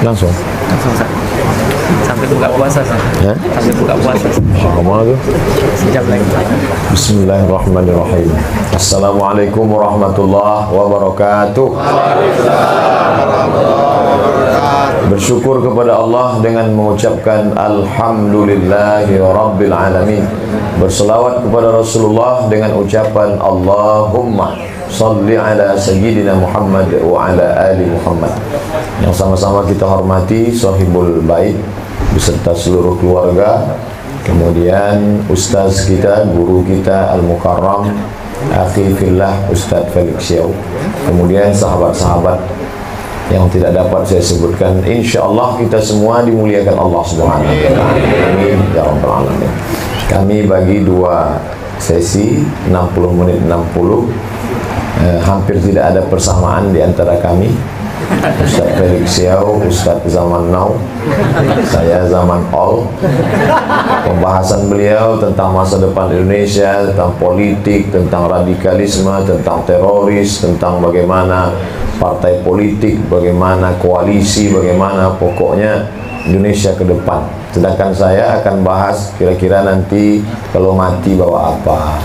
Langsung sampai buka puasa ya? sampai buka puasa Kemana tuh? sejam lagi. Bismillahirrahmanirrahim. Assalamualaikum warahmatullahi wabarakatuh. Bersyukur kepada Allah dengan mengucapkan Alhamdulillahi Rabbil Alamin. Berselawat kepada Rasulullah dengan ucapan Allahumma salli ala Sayyidina Muhammad wa ala ali Muhammad. Yang sama-sama kita hormati Sahibul Bait beserta seluruh keluarga, kemudian Ustaz kita, guru kita Al-Mukarram Akhi Fillah Ustaz Felix Xiao, kemudian sahabat-sahabat yang tidak dapat saya sebutkan. InsyaAllah kita semua dimuliakan Allah Subhanahu wa ta'ala. Amin ya rabbal alamin. Kami bagi dua sesi 60 menit 60. Hampir tidak ada persamaan di antara kami. Ustaz Felix Xiao, Ustaz zaman now, saya zaman all. Pembahasan beliau tentang masa depan Indonesia, tentang politik, tentang radikalisme, tentang teroris, tentang bagaimana partai politik, bagaimana koalisi, bagaimana pokoknya Indonesia ke depan. Sedangkan saya akan bahas kira-kira nanti kalau mati bawa apa,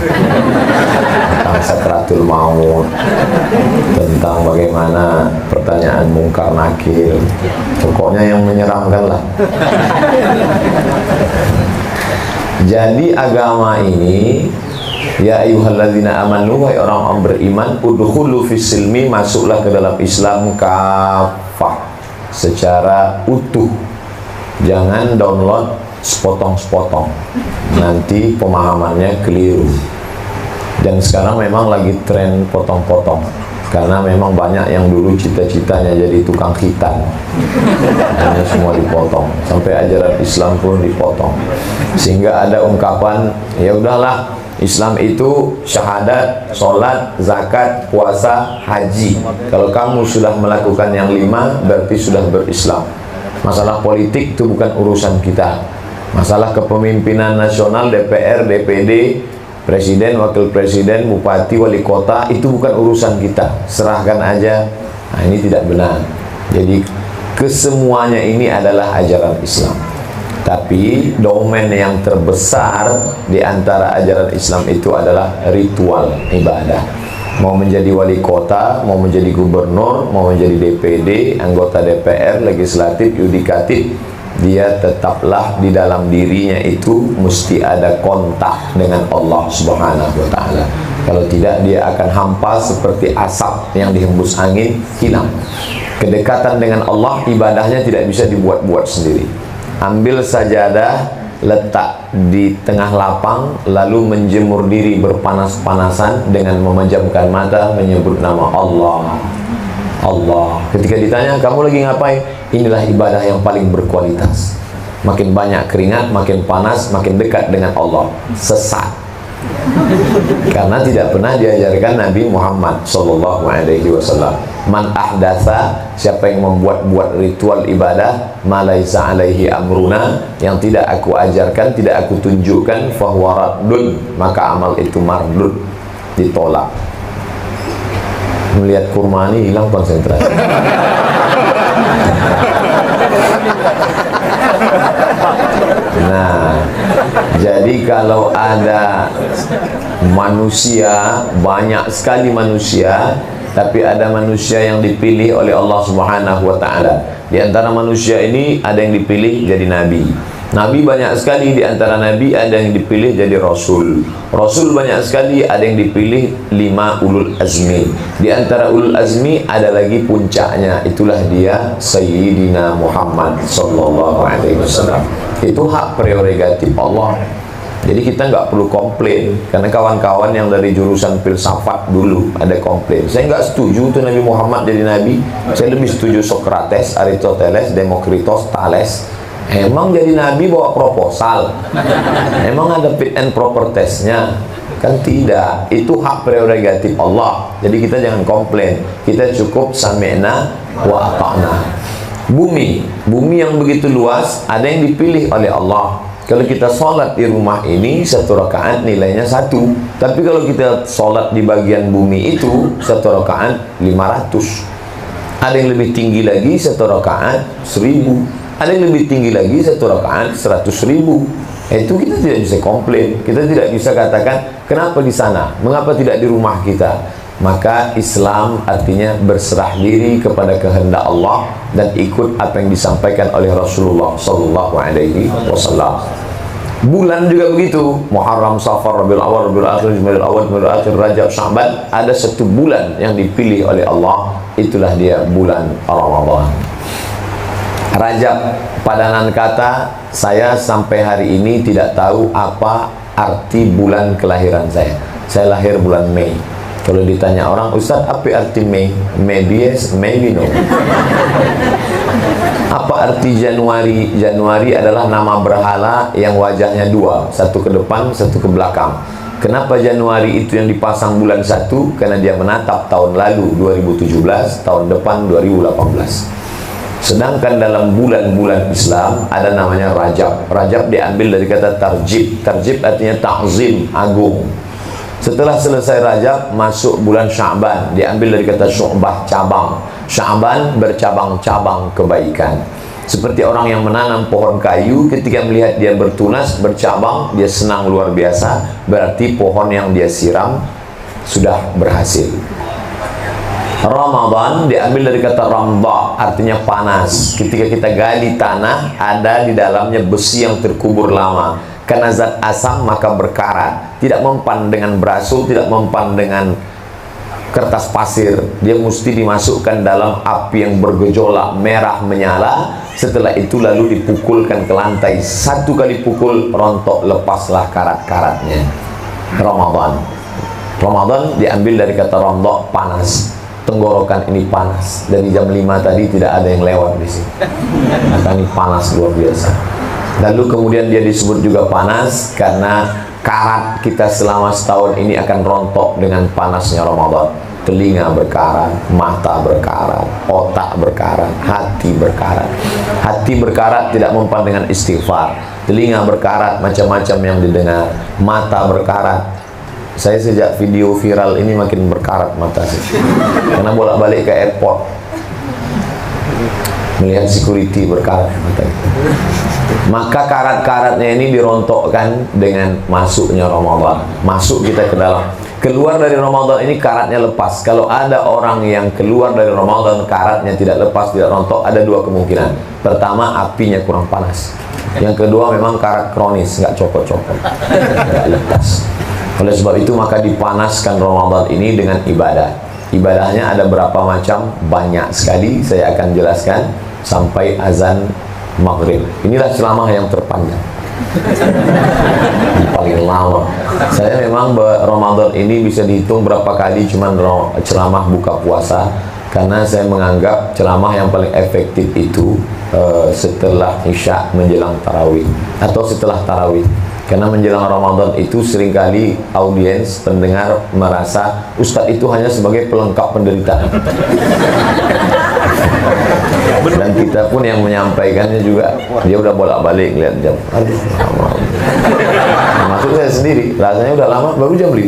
tentang sakratul maut, tentang bagaimana pertanyaan mungkar nakir, pokoknya yang menyeramkan lah. Jadi agama ini, ya ayyuhalladzina amanu, wahai orang-orang beriman, udkhulu fis-silmi, masuklah ke dalam Islam kafah, secara utuh. Jangan download sepotong-sepotong, nanti pemahamannya keliru. Dan sekarang memang lagi tren potong-potong, karena memang banyak yang dulu cita-citanya jadi tukang khitan, hanya semua dipotong, sampai ajaran Islam pun dipotong. Sehingga ada ungkapan, ya udahlah, Islam itu syahadat, sholat, zakat, puasa, haji. Kalau kamu sudah melakukan yang 5, berarti sudah berislam. Masalah politik itu bukan urusan kita. Masalah kepemimpinan nasional, DPR, DPD, presiden, wakil presiden, bupati, wali kota, itu bukan urusan kita. Serahkan aja. Nah, ini tidak benar. Jadi kesemuanya ini adalah ajaran Islam. Tapi domain yang terbesar di antara ajaran Islam itu adalah ritual ibadah. Mau menjadi wali kota, mau menjadi gubernur, mau menjadi DPD, anggota DPR, legislatif, yudikatif, dia tetaplah di dalam dirinya itu mesti ada kontak dengan Allah Subhanahu wa ta'ala. Kalau tidak, dia akan hampa seperti asap yang dihembus angin, hilang. Kedekatan dengan Allah, ibadahnya tidak bisa dibuat-buat sendiri. Ambil sajadah, letak di tengah lapang, lalu menjemur diri berpanas-panasan dengan memejamkan mata, menyebut nama Allah. Allah. Ketika ditanya, kamu lagi ngapain? Inilah ibadah yang paling berkualitas. Makin banyak keringat, makin panas, makin dekat dengan Allah. Sesat. Karena tidak pernah diajarkan Nabi Muhammad SAW. Man ahdatha, siapa yang membuat-buat ritual ibadah, ma laisa alaihi amruna, yang tidak aku ajarkan, tidak aku tunjukkan, fahuwa raddun, maka amal itu mardud, ditolak. Melihat kurma ini hilang konsentrasi. Nah, jadi kalau ada manusia, banyak sekali manusia, tapi ada manusia yang dipilih oleh Allah Subhanahu wa ta'ala. Di antara manusia ini ada yang dipilih jadi nabi. Nabi banyak sekali, di antara nabi ada yang dipilih jadi rasul. Rasul banyak sekali, ada yang dipilih 5 ulul azmi. Di antara ulul azmi ada lagi puncaknya, itulah dia Sayyidina Muhammad sallallahu alaihi wasallam. Itu hak prerogatif Allah. Jadi kita nggak perlu komplain, karena kawan-kawan yang dari jurusan filsafat dulu ada komplain. Saya nggak setuju tuh Nabi Muhammad jadi nabi. Saya lebih setuju Socrates, Aristoteles, Demokritos, Thales. Emang jadi nabi bawa proposal? Emang ada fit and proper testnya? Kan tidak. Itu hak prerogatif Allah. Jadi kita jangan komplain. Kita cukup sami'na wa ata'na. Bumi yang begitu luas, ada yang dipilih oleh Allah. Kalau kita sholat di rumah ini 1 rakaat nilainya 1. Tapi kalau kita sholat di bagian bumi itu 1 rakaat 500. Ada yang lebih tinggi lagi 1 rakaat 1000. Ada yang lebih tinggi lagi 1 rakaat 100.000. Itu kita tidak bisa komplain. Kita tidak bisa katakan kenapa di sana, mengapa tidak di rumah kita. Maka Islam artinya berserah diri kepada kehendak Allah dan ikut apa yang disampaikan oleh Rasulullah sallallahu alaihi wasallam. Bulan juga begitu. Muharram, Safar, Rabiul Awal, Rabiul Akhir, Jumadil Awal, Jumadil Akhir, Rajab, Sya'ban. Ada 1 bulan yang dipilih oleh Allah. Itulah dia bulan Ramadan. Rajab, padanan kata, saya sampai hari ini tidak tahu apa arti bulan kelahiran saya. Saya lahir bulan Mei. Kalau ditanya orang, Ustaz, apa arti Mei? Maybe yes, maybe no. Apa arti Januari? Januari adalah nama berhala yang wajahnya 2, satu ke depan, satu ke belakang. Kenapa Januari itu yang dipasang bulan 1? Karena dia menatap tahun lalu 2017, tahun depan 2018. Sedangkan dalam bulan-bulan Islam ada namanya Rajab. Rajab diambil dari kata tarjib. Tarjib artinya ta'zim, agung. Setelah selesai Rajab, masuk bulan Sya'ban. Diambil dari kata syu'bah, cabang. Sya'ban bercabang-cabang kebaikan. Seperti orang yang menanam pohon kayu, ketika melihat dia bertunas, bercabang, dia senang luar biasa. Berarti pohon yang dia siram sudah berhasil. Ramadan diambil dari kata ramda, artinya panas. Ketika kita gali tanah, ada di dalamnya besi yang terkubur lama. Karena zat asam maka berkarat. Tidak mempan dengan berasul, tidak mempan dengan kertas pasir. Dia mesti dimasukkan dalam api yang bergejolak, merah menyala. Setelah itu lalu dipukulkan ke lantai. 1 kali pukul, rontok, lepaslah karat-karatnya. Ramadan. Ramadan diambil dari kata ramda, panas. Tenggorokan ini panas. Dari jam 5 tadi tidak ada yang lewat di sini. Maka ini panas luar biasa. Lalu kemudian dia disebut juga panas karena karat kita selama setahun ini akan rontok dengan panasnya Ramadan. Telinga berkarat, mata berkarat, otak berkarat, hati berkarat. Hati berkarat tidak mempan dengan istighfar. Telinga berkarat, macam-macam yang didengar. Mata berkarat. Saya sejak video viral ini makin berkarat mata saya. Karena bolak-balik ke airport, melihat security berkarat mata itu. Maka karat-karatnya ini dirontokkan dengan masuknya Ramadan. Masuk kita ke dalam. Keluar dari Ramadan ini karatnya lepas. Kalau ada orang yang keluar dari Ramadan karatnya tidak lepas, tidak rontok, ada 2 kemungkinan. Pertama, apinya kurang panas. Yang kedua, memang karat kronis, nggak copot-copot, nggak lepas. Oleh sebab itu maka dipanaskan Ramadan ini dengan ibadah. Ibadahnya ada berapa macam? Banyak sekali. Saya akan jelaskan sampai azan maghrib. Inilah ceramah yang terpanjang, paling lama. Saya memang Ramadan ini bisa dihitung berapa kali cuman ceramah buka puasa, karena saya menganggap ceramah yang paling efektif itu setelah Isya menjelang tarawih atau setelah tarawih. Karena menjelang Ramadan itu seringkali audiens, pendengar merasa Ustadz itu hanya sebagai pelengkap penderitaan. Dan kita pun yang menyampaikannya juga, dia udah bolak-balik lihat jam. Aduh, lama. Maksud saya sendiri, rasanya udah lama, baru jam 5.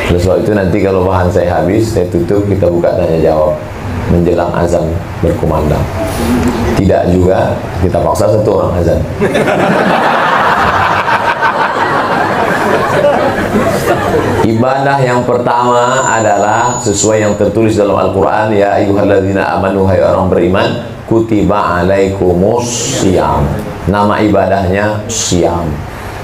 Oleh sebab itu nanti kalau bahan saya habis, saya tutup, kita buka tanya jawab menjelang azan berkumandang. Tidak juga, kita paksa 1 orang azan. Ibadah yang pertama adalah sesuai yang tertulis dalam Al-Quran, ya ayyuhalladzina amanu, hai orang beriman, kutiba alaikumus syiyam. Nama ibadahnya syiyam.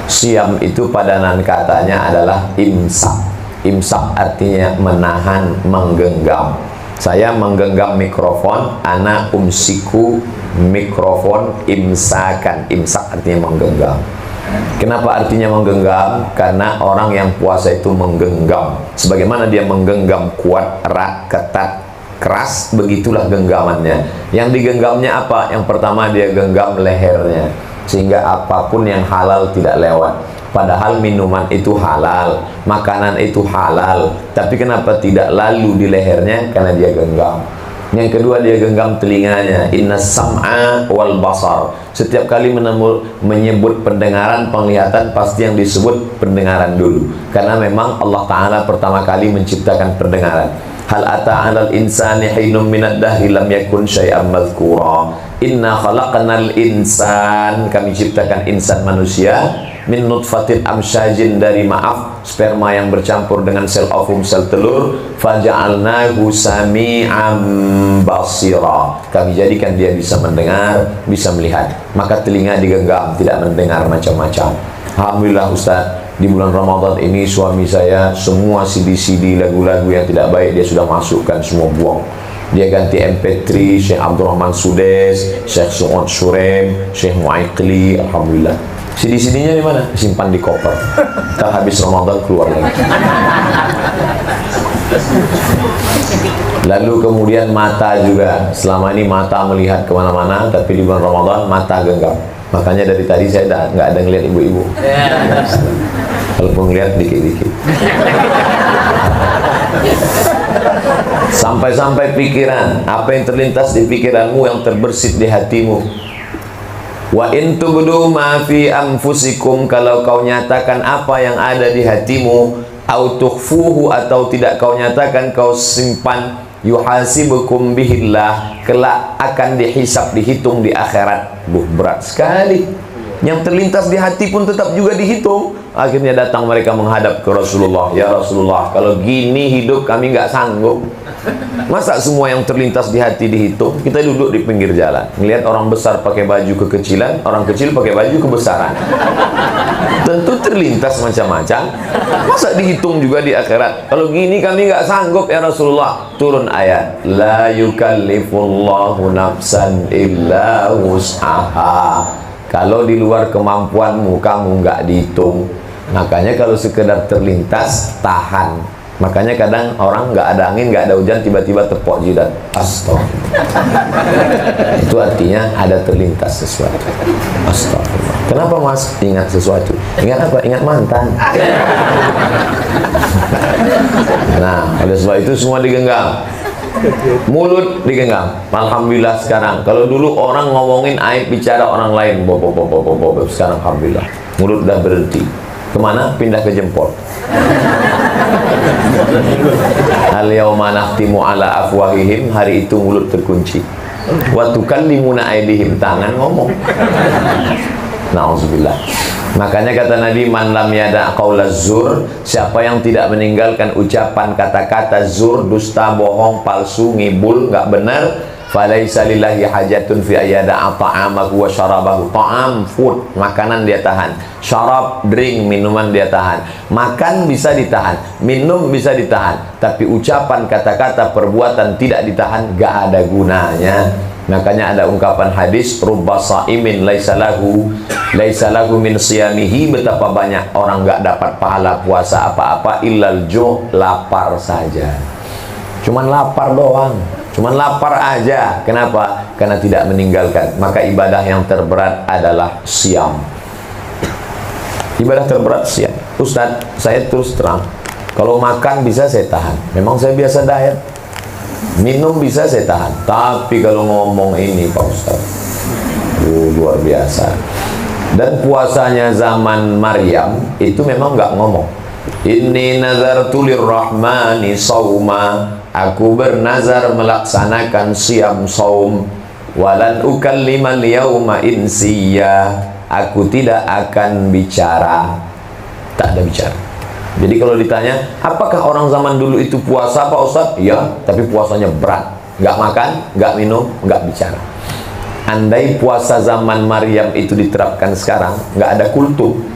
Syiyam itu padanan katanya adalah imsak. Imsak artinya menahan, menggenggam. Saya menggenggam mikrofon, ana umsiku mikrofon imsakan. Imsak artinya menggenggam. Kenapa artinya menggenggam? Karena orang yang puasa itu menggenggam. Sebagaimana dia menggenggam kuat, erat, ketat, keras, begitulah genggamannya. Yang digenggamnya apa? Yang pertama dia genggam lehernya, sehingga apapun yang halal tidak lewat. Padahal minuman itu halal, makanan itu halal, tapi kenapa tidak lalu di lehernya? Karena dia genggam. Yang kedua, dia genggam telinganya. Inna sam'a wal basar. Setiap kali menyebut pendengaran, penglihatan, pasti yang disebut pendengaran dulu. Karena memang Allah Ta'ala pertama kali menciptakan pendengaran. Hal ata 'alal insani hinum minad dahri lam yakun syai'an madhkura. Inna khalaqnal insan, kami ciptakan insan manusia min nutfatin amsyajin, dari sperma yang bercampur dengan sel ovum, sel telur. Faja'alnahu sami'an basira, kami jadikan dia bisa mendengar, bisa melihat. Maka telinga digenggam, tidak mendengar macam-macam. Alhamdulillah Ustaz, di bulan Ramadan ini suami saya semua CD-CD lagu-lagu yang tidak baik dia sudah masukkan, semua buang. Dia ganti MP3 Syekh Abdurrahman Sudes, Syekh Su'ud Surem, Syekh Mu'aikli. Alhamdulillah. CD-CD-nya di mana? Simpan di koper. Ntar habis Ramadan keluar lagi. Lalu kemudian mata juga. Selama ini mata melihat kemana-mana, tapi di bulan Ramadan mata genggam. Makanya dari tadi saya nggak ada ngeliat ibu-ibu. Kalaupun ngeliat dikit-dikit. Sampai-sampai pikiran, apa yang terlintas di pikiranmu yang terbersit di hatimu. Wa in tubdu ma fi anfusikum, kalau kau nyatakan apa yang ada di hatimu, au tukhfuhu, atau tidak kau nyatakan, kau simpan, yuhasibukum bihillah, kelak akan dihisab, dihitung di akhirat. Berat sekali. Yang terlintas di hati pun tetap juga dihitung. Akhirnya datang mereka menghadap ke Rasulullah. Ya Rasulullah, kalau gini hidup kami nggak sanggup. Masa semua yang terlintas di hati dihitung? Kita duduk di pinggir jalan, ngelihat orang besar pakai baju kekecilan, orang kecil pakai baju kebesaran. Tentu terlintas macam-macam. Masa dihitung juga di akhirat? Kalau gini kami nggak sanggup ya Rasulullah. Turun ayat, la yukallifullahu nafsan illa wus'aha. Kalau di luar kemampuanmu, kamu nggak dihitung. Makanya kalau sekedar terlintas, tahan. Makanya kadang orang nggak ada angin, nggak ada hujan, tiba-tiba tepok jidat. Astagfirullah. Itu artinya ada terlintas sesuatu. Astagfirullah. Kenapa mas ingat sesuatu? Ingat apa? Ingat mantan. Nah, oleh sebab itu semua digenggam. Mulut digenggam. Alhamdulillah sekarang. Kalau dulu orang ngomongin aib bicara orang lain, sekarang alhamdulillah mulut udah berhenti. Kemana? Pindah ke jempol. Al yauma nakhtimu ala afwahihim, hari itu mulut terkunci. Wa tukallimuna aydihim, tangan ngomong. Nauzubillah. Makanya kata Nabi, man lam yada qaulaz zur, siapa yang tidak meninggalkan ucapan kata-kata zur, dusta, bohong, palsu, ngibul, nggak benar, falaisa lillahi hajatun fi ayyada ta'amahu wa syarabahu. Ta'am, food, makanan dia tahan. Syarab, drink, minuman dia tahan. Makan bisa ditahan, minum bisa ditahan, tapi ucapan, kata-kata, perbuatan tidak ditahan, nggak ada gunanya. Makanya ada ungkapan hadis, rubba sa'imin laisa lahu min siyamihi, betapa banyak orang nggak dapat pahala puasa apa-apa, illal ju', lapar saja. Cuman lapar doang, cuman lapar aja. Kenapa? Karena tidak meninggalkan. Maka ibadah yang terberat adalah siam. Ibadah terberat siam. Ustadz, saya terus terang, kalau makan bisa saya tahan, memang saya biasa diet. Minum bisa saya tahan, tapi kalau ngomong ini Pak Ustaz, luar biasa. Dan puasanya zaman Maryam itu memang nggak ngomong. Inni nazartu lirrahmani sauma, aku bernazar melaksanakan siam saum. Walan ukallimal yauma insiya, aku tidak akan bicara. Tak ada bicara. Jadi kalau ditanya, apakah orang zaman dulu itu puasa Pak Ustaz? Ya, tapi puasanya berat. Nggak makan, nggak minum, nggak bicara. Andai puasa zaman Maryam itu diterapkan sekarang, nggak ada kultum.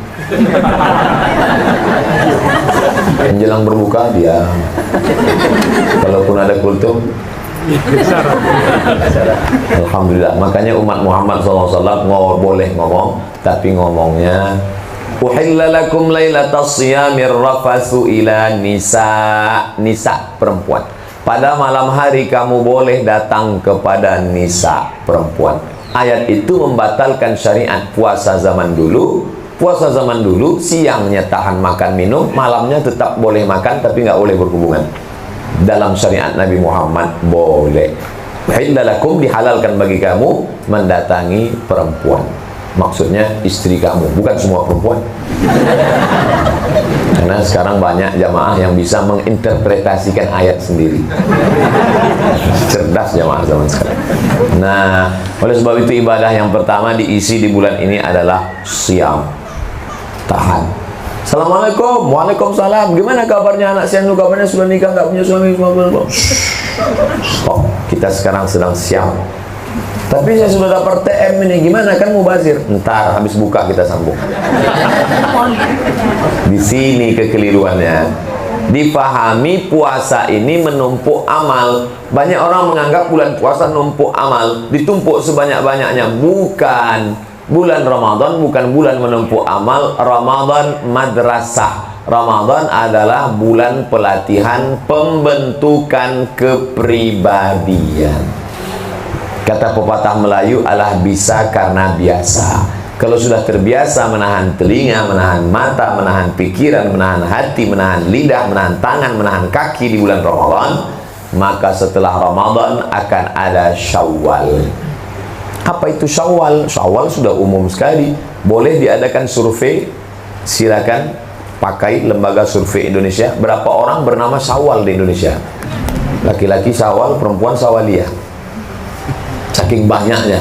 Menjelang berbuka, dia. Kalaupun ada kultum, alhamdulillah. Makanya umat Muhammad SAW boleh ngomong, tapi ngomongnya, uhilla lakum lailatas siyamir rafathu ila nisa. Nisa, perempuan. Pada malam hari kamu boleh datang kepada nisa, perempuan. Ayat itu membatalkan syariat puasa zaman dulu. Puasa zaman dulu siangnya tahan makan minum, malamnya tetap boleh makan tapi nggak boleh berhubungan. Dalam syariat Nabi Muhammad boleh. Uhilla lakum, dihalalkan bagi kamu mendatangi perempuan. Maksudnya istri kamu, bukan semua perempuan. Karena sekarang banyak jamaah yang bisa menginterpretasikan ayat sendiri. Cerdas jamaah zaman sekarang. Nah, oleh sebab itu ibadah yang pertama diisi di bulan ini adalah siam. Tahan. Assalamualaikum. Waalaikumsalam. Gimana kabarnya anak siang? Kabarnya sudah nikah, nggak punya suami? Oh, kita sekarang sedang siam. Tapi saya sudah dapat TM ini, gimana kan mubazir? Ntar habis buka kita sambung. Di sini kekeliruannya. Dipahami puasa ini menumpuk amal. Banyak orang menganggap bulan puasa numpuk amal, ditumpuk sebanyak-banyaknya. Bukan. Bulan Ramadan bukan bulan menumpuk amal. Ramadan madrasah. Ramadan adalah bulan pelatihan pembentukan kepribadian. Kata pepatah Melayu, alah bisa karena biasa. Kalau sudah terbiasa menahan telinga, menahan mata, menahan pikiran, menahan hati, menahan lidah, menahan tangan, menahan kaki di bulan Ramadan, maka setelah Ramadan akan ada Syawal. Apa itu Syawal? Syawal sudah umum sekali. Boleh diadakan survei, silakan pakai lembaga survei Indonesia. Berapa orang bernama Syawal di Indonesia? Laki-laki Syawal, perempuan Syawaliyah. Saking banyaknya.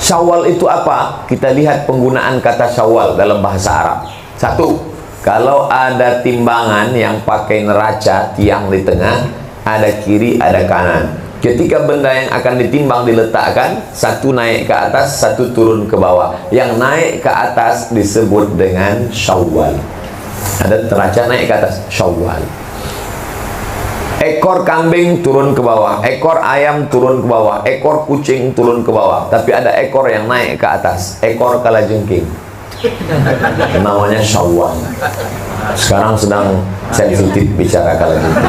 Syawal itu apa? Kita lihat penggunaan kata syawal dalam bahasa Arab. Satu, kalau ada timbangan yang pakai neraca, tiang di tengah, ada kiri, ada kanan. Ketika benda yang akan ditimbang diletakkan, satu naik ke atas, satu turun ke bawah. Yang naik ke atas disebut dengan syawal. Ada neraca naik ke atas, syawal. Ekor kambing turun ke bawah, ekor ayam turun ke bawah, ekor kucing turun ke bawah. Tapi ada ekor yang naik ke atas, ekor kalajengking. Namanya Syawal. Sekarang sedang sensitif bicara kalajengking.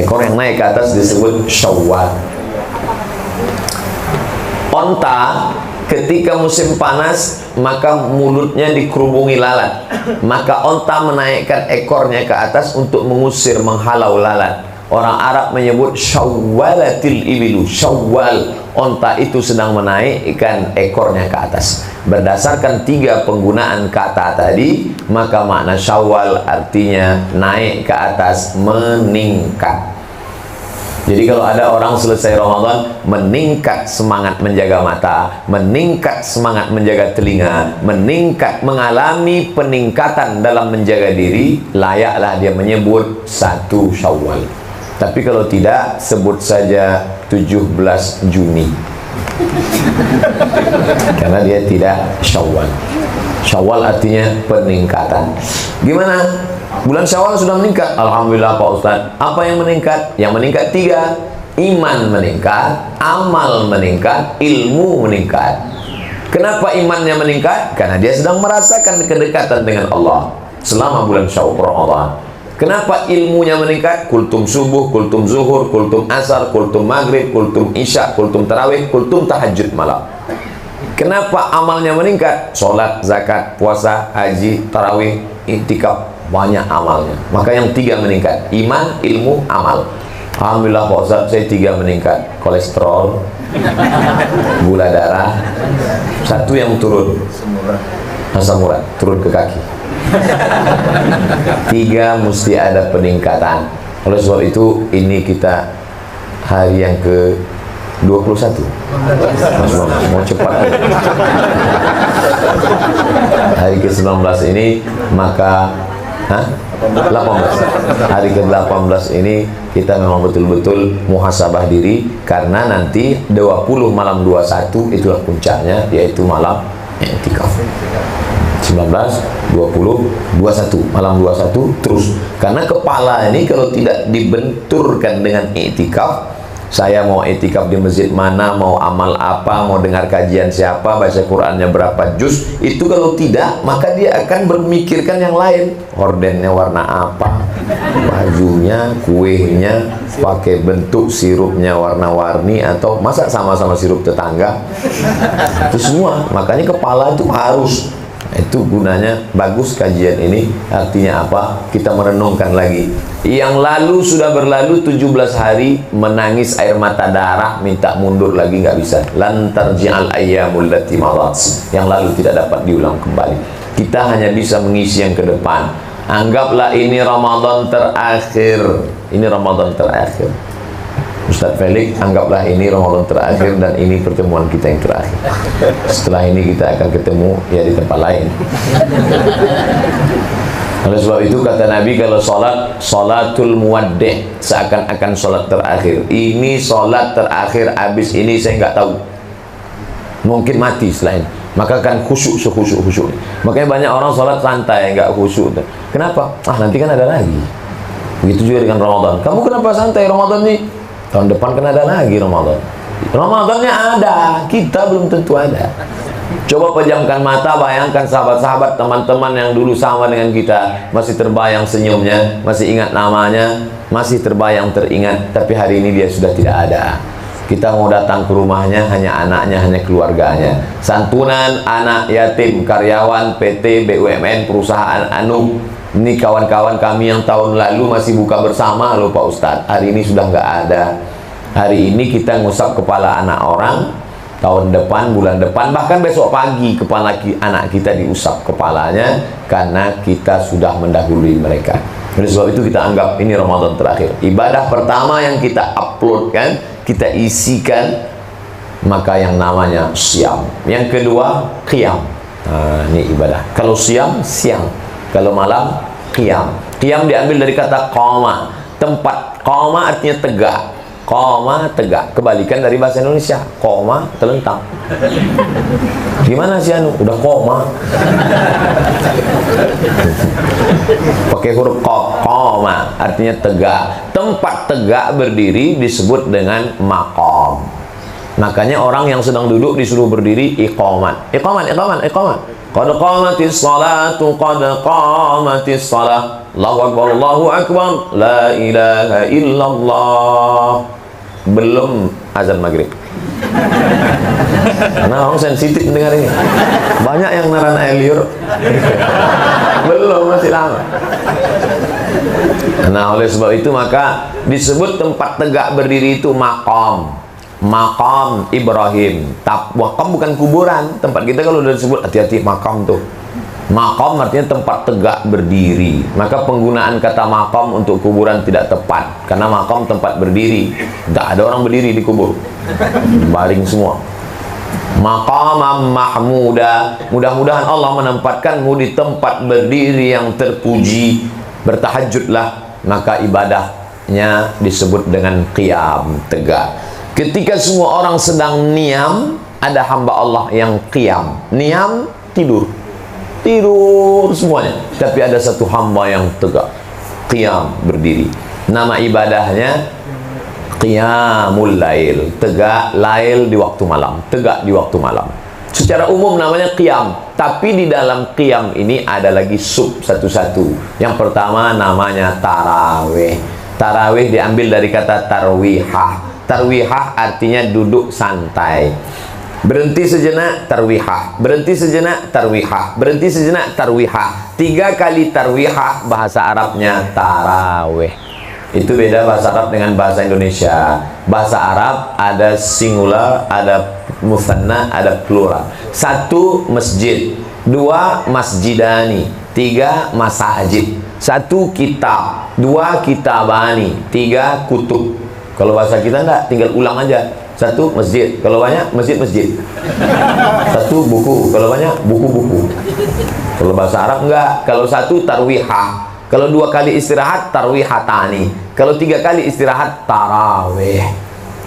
Ekor yang naik ke atas disebut Syawal. Onta ketika musim panas, maka mulutnya dikerubungi lalat. Maka onta menaikkan ekornya ke atas untuk mengusir, menghalau lalat. Orang Arab menyebut syawwalatil ibilu. Syawwal, onta itu sedang menaikkan ekornya ke atas. Berdasarkan tiga penggunaan kata tadi, maka makna syawwal artinya naik ke atas, meningkat. Jadi kalau ada orang selesai Ramadan meningkat semangat menjaga mata, meningkat semangat menjaga telinga, meningkat, mengalami peningkatan dalam menjaga diri, layaklah dia menyebut 1 Syawal. Tapi kalau tidak, sebut saja 17 Juni. Karena dia tidak Syawal. Syawal artinya peningkatan. Gimana? Bulan Syawal sudah meningkat. Alhamdulillah Pak Ustadz. Apa yang meningkat? Yang meningkat 3. Iman meningkat, amal meningkat, ilmu meningkat. Kenapa imannya meningkat? Karena dia sedang merasakan kedekatan dengan Allah selama bulan Syawal Ramadan. Kenapa ilmunya meningkat? Kultum subuh, kultum zuhur, kultum asar, kultum maghrib, kultum isya, kultum tarawih, kultum tahajud malam. Kenapa amalnya meningkat? Sholat, zakat, puasa, haji, tarawih, iktikaf. Banyak amalnya. Maka yang 3 meningkat: iman, ilmu, amal. Alhamdulillah Pak Ustaz, saya 3 meningkat. Kolesterol, gula darah, 1 yang turun, asam urat, turun ke kaki. 3 mesti ada peningkatan. Oleh sebab itu, ini kita hari yang ke 21. Mau cepat. Hari ke-19 ini, maka 18. Hari ke-18 ini kita memang betul-betul muhasabah diri, karena nanti 20 malam 21 itulah puncaknya, yaitu malam i'tikaf. 19, 20, 21, malam 21 terus. Karena kepala ini kalau tidak dibenturkan dengan i'tikaf, saya mau i'tikaf di masjid mana, mau amal apa, mau dengar kajian siapa, baca Qur'annya berapa juz, itu kalau tidak, maka dia akan bermikirkan yang lain. Hordennya warna apa, bajunya, kuehnya, pakai bentuk sirupnya warna-warni, atau masa sama-sama sirup tetangga. Itu semua. Makanya kepala itu harus Itu gunanya bagus kajian ini. Artinya apa? Kita merenungkan lagi. Yang lalu sudah berlalu 17 hari, menangis air mata darah, minta mundur lagi nggak bisa. Lan tarji'al ayyamul lati madat. Yang lalu tidak dapat diulang kembali. Kita hanya bisa mengisi yang ke depan. Anggaplah ini Ramadan terakhir. Ini Ramadan terakhir. Ustaz Felix, anggaplah ini Ramadan terakhir dan ini pertemuan kita yang terakhir. Setelah ini kita akan ketemu ya di tempat lain. Oleh sebab itu kata Nabi, kalau sholat, sholatul muwaddi', seakan-akan sholat terakhir. Ini sholat terakhir, habis ini saya nggak tahu, mungkin mati selain. Maka kan khusyuk sekhusyuk-khusyuk. Makanya banyak orang sholat santai, nggak khusyuk. Kenapa? Nanti kan ada lagi. Begitu juga dengan Ramadan. Kamu kenapa santai Ramadan nih? Tahun depan kan ada lagi Ramadan. Ramadannya ada, kita belum tentu ada. Coba pejamkan mata, bayangkan sahabat-sahabat, teman-teman yang dulu sama dengan kita, masih terbayang senyumnya, masih ingat namanya, masih terbayang teringat, tapi hari ini dia sudah tidak ada. Kita mau datang ke rumahnya, hanya anaknya, hanya keluarganya. Santunan anak yatim, karyawan PT, BUMN, perusahaan anu. Ini kawan-kawan kami yang tahun lalu masih buka bersama loh Pak Ustadz, hari ini sudah nggak ada. Hari ini kita ngusap kepala anak orang, tahun depan, bulan depan, bahkan besok pagi kepala anak kita diusap kepalanya, karena kita sudah mendahului mereka. Oleh sebab itu kita anggap ini Ramadan terakhir. Ibadah pertama yang kita uploadkan, kita isikan, maka yang namanya siam. Yang kedua, qiyam. Ini ibadah. Kalau siam, siang. Kalau malam, qiyam. Qiyam diambil dari kata qama, tempat. Qama artinya tegak. Qama, tegak. Kebalikan dari bahasa Indonesia. Qoma, terlentang. Gimana sih anu? Udah qoma. Pakai huruf qaf. Qoma artinya tegak. Tempat tegak berdiri disebut dengan maqam. Makanya orang yang sedang duduk disuruh berdiri iqamat. Iqamat. Qad qamatis salatu, qad qamatis salah. Allahu akbar, Allahu akbar, la ilaha illallah. Belum azan maghrib. Karena orang sensitif mendengar ini. Banyak yang naran air liur. Belum, masih lama. Nah, oleh sebab itu maka disebut tempat tegak berdiri itu maqam. Maqam Ibrahim. Maqam bukan kuburan. Tempat kita kalau udah disebut, hati-hati maqam tuh. Maqam artinya tempat tegak berdiri. Maka penggunaan kata maqam untuk kuburan tidak tepat, karena maqam tempat berdiri. Tidak ada orang berdiri di kubur, baring semua. Maqamam mahmuda. Mudah-mudahan Allah menempatkanmu di tempat berdiri yang terpuji. Bertahajudlah, maka ibadahnya disebut dengan qiyam, tegak. Ketika semua orang sedang niam, ada hamba Allah yang qiyam. Niam, tidur semuanya, tapi ada satu hamba yang tegak, qiyam, berdiri. Nama ibadahnya qiyamul lail, tegak lail di waktu malam, tegak di waktu malam. Secara umum namanya qiyam, tapi di dalam qiyam ini ada lagi sub satu-satu. Yang pertama namanya tarawih. Tarawih diambil dari kata tarwihah. Tarwihah artinya duduk santai. Berhenti sejenak, tarwihah. Berhenti sejenak, tarwihah. Berhenti sejenak, tarwihah. 3 kali tarwihah, bahasa Arabnya tarawih. Itu beda bahasa Arab dengan bahasa Indonesia. Bahasa Arab ada singular, ada musanna, ada plural. 1 masjid, 2 masjidani, 3 masajid. 1 kitab, 2 kitabani, 3 kutub. Kalau bahasa kita enggak, tinggal ulang aja. 1 masjid, kalau banyak masjid-masjid. 1 buku, kalau banyak buku-buku. Kalau bahasa Arab enggak. Kalau 1 tarwihah, kalau 2 kali istirahat tarwihatani, kalau 3 kali istirahat tarawih.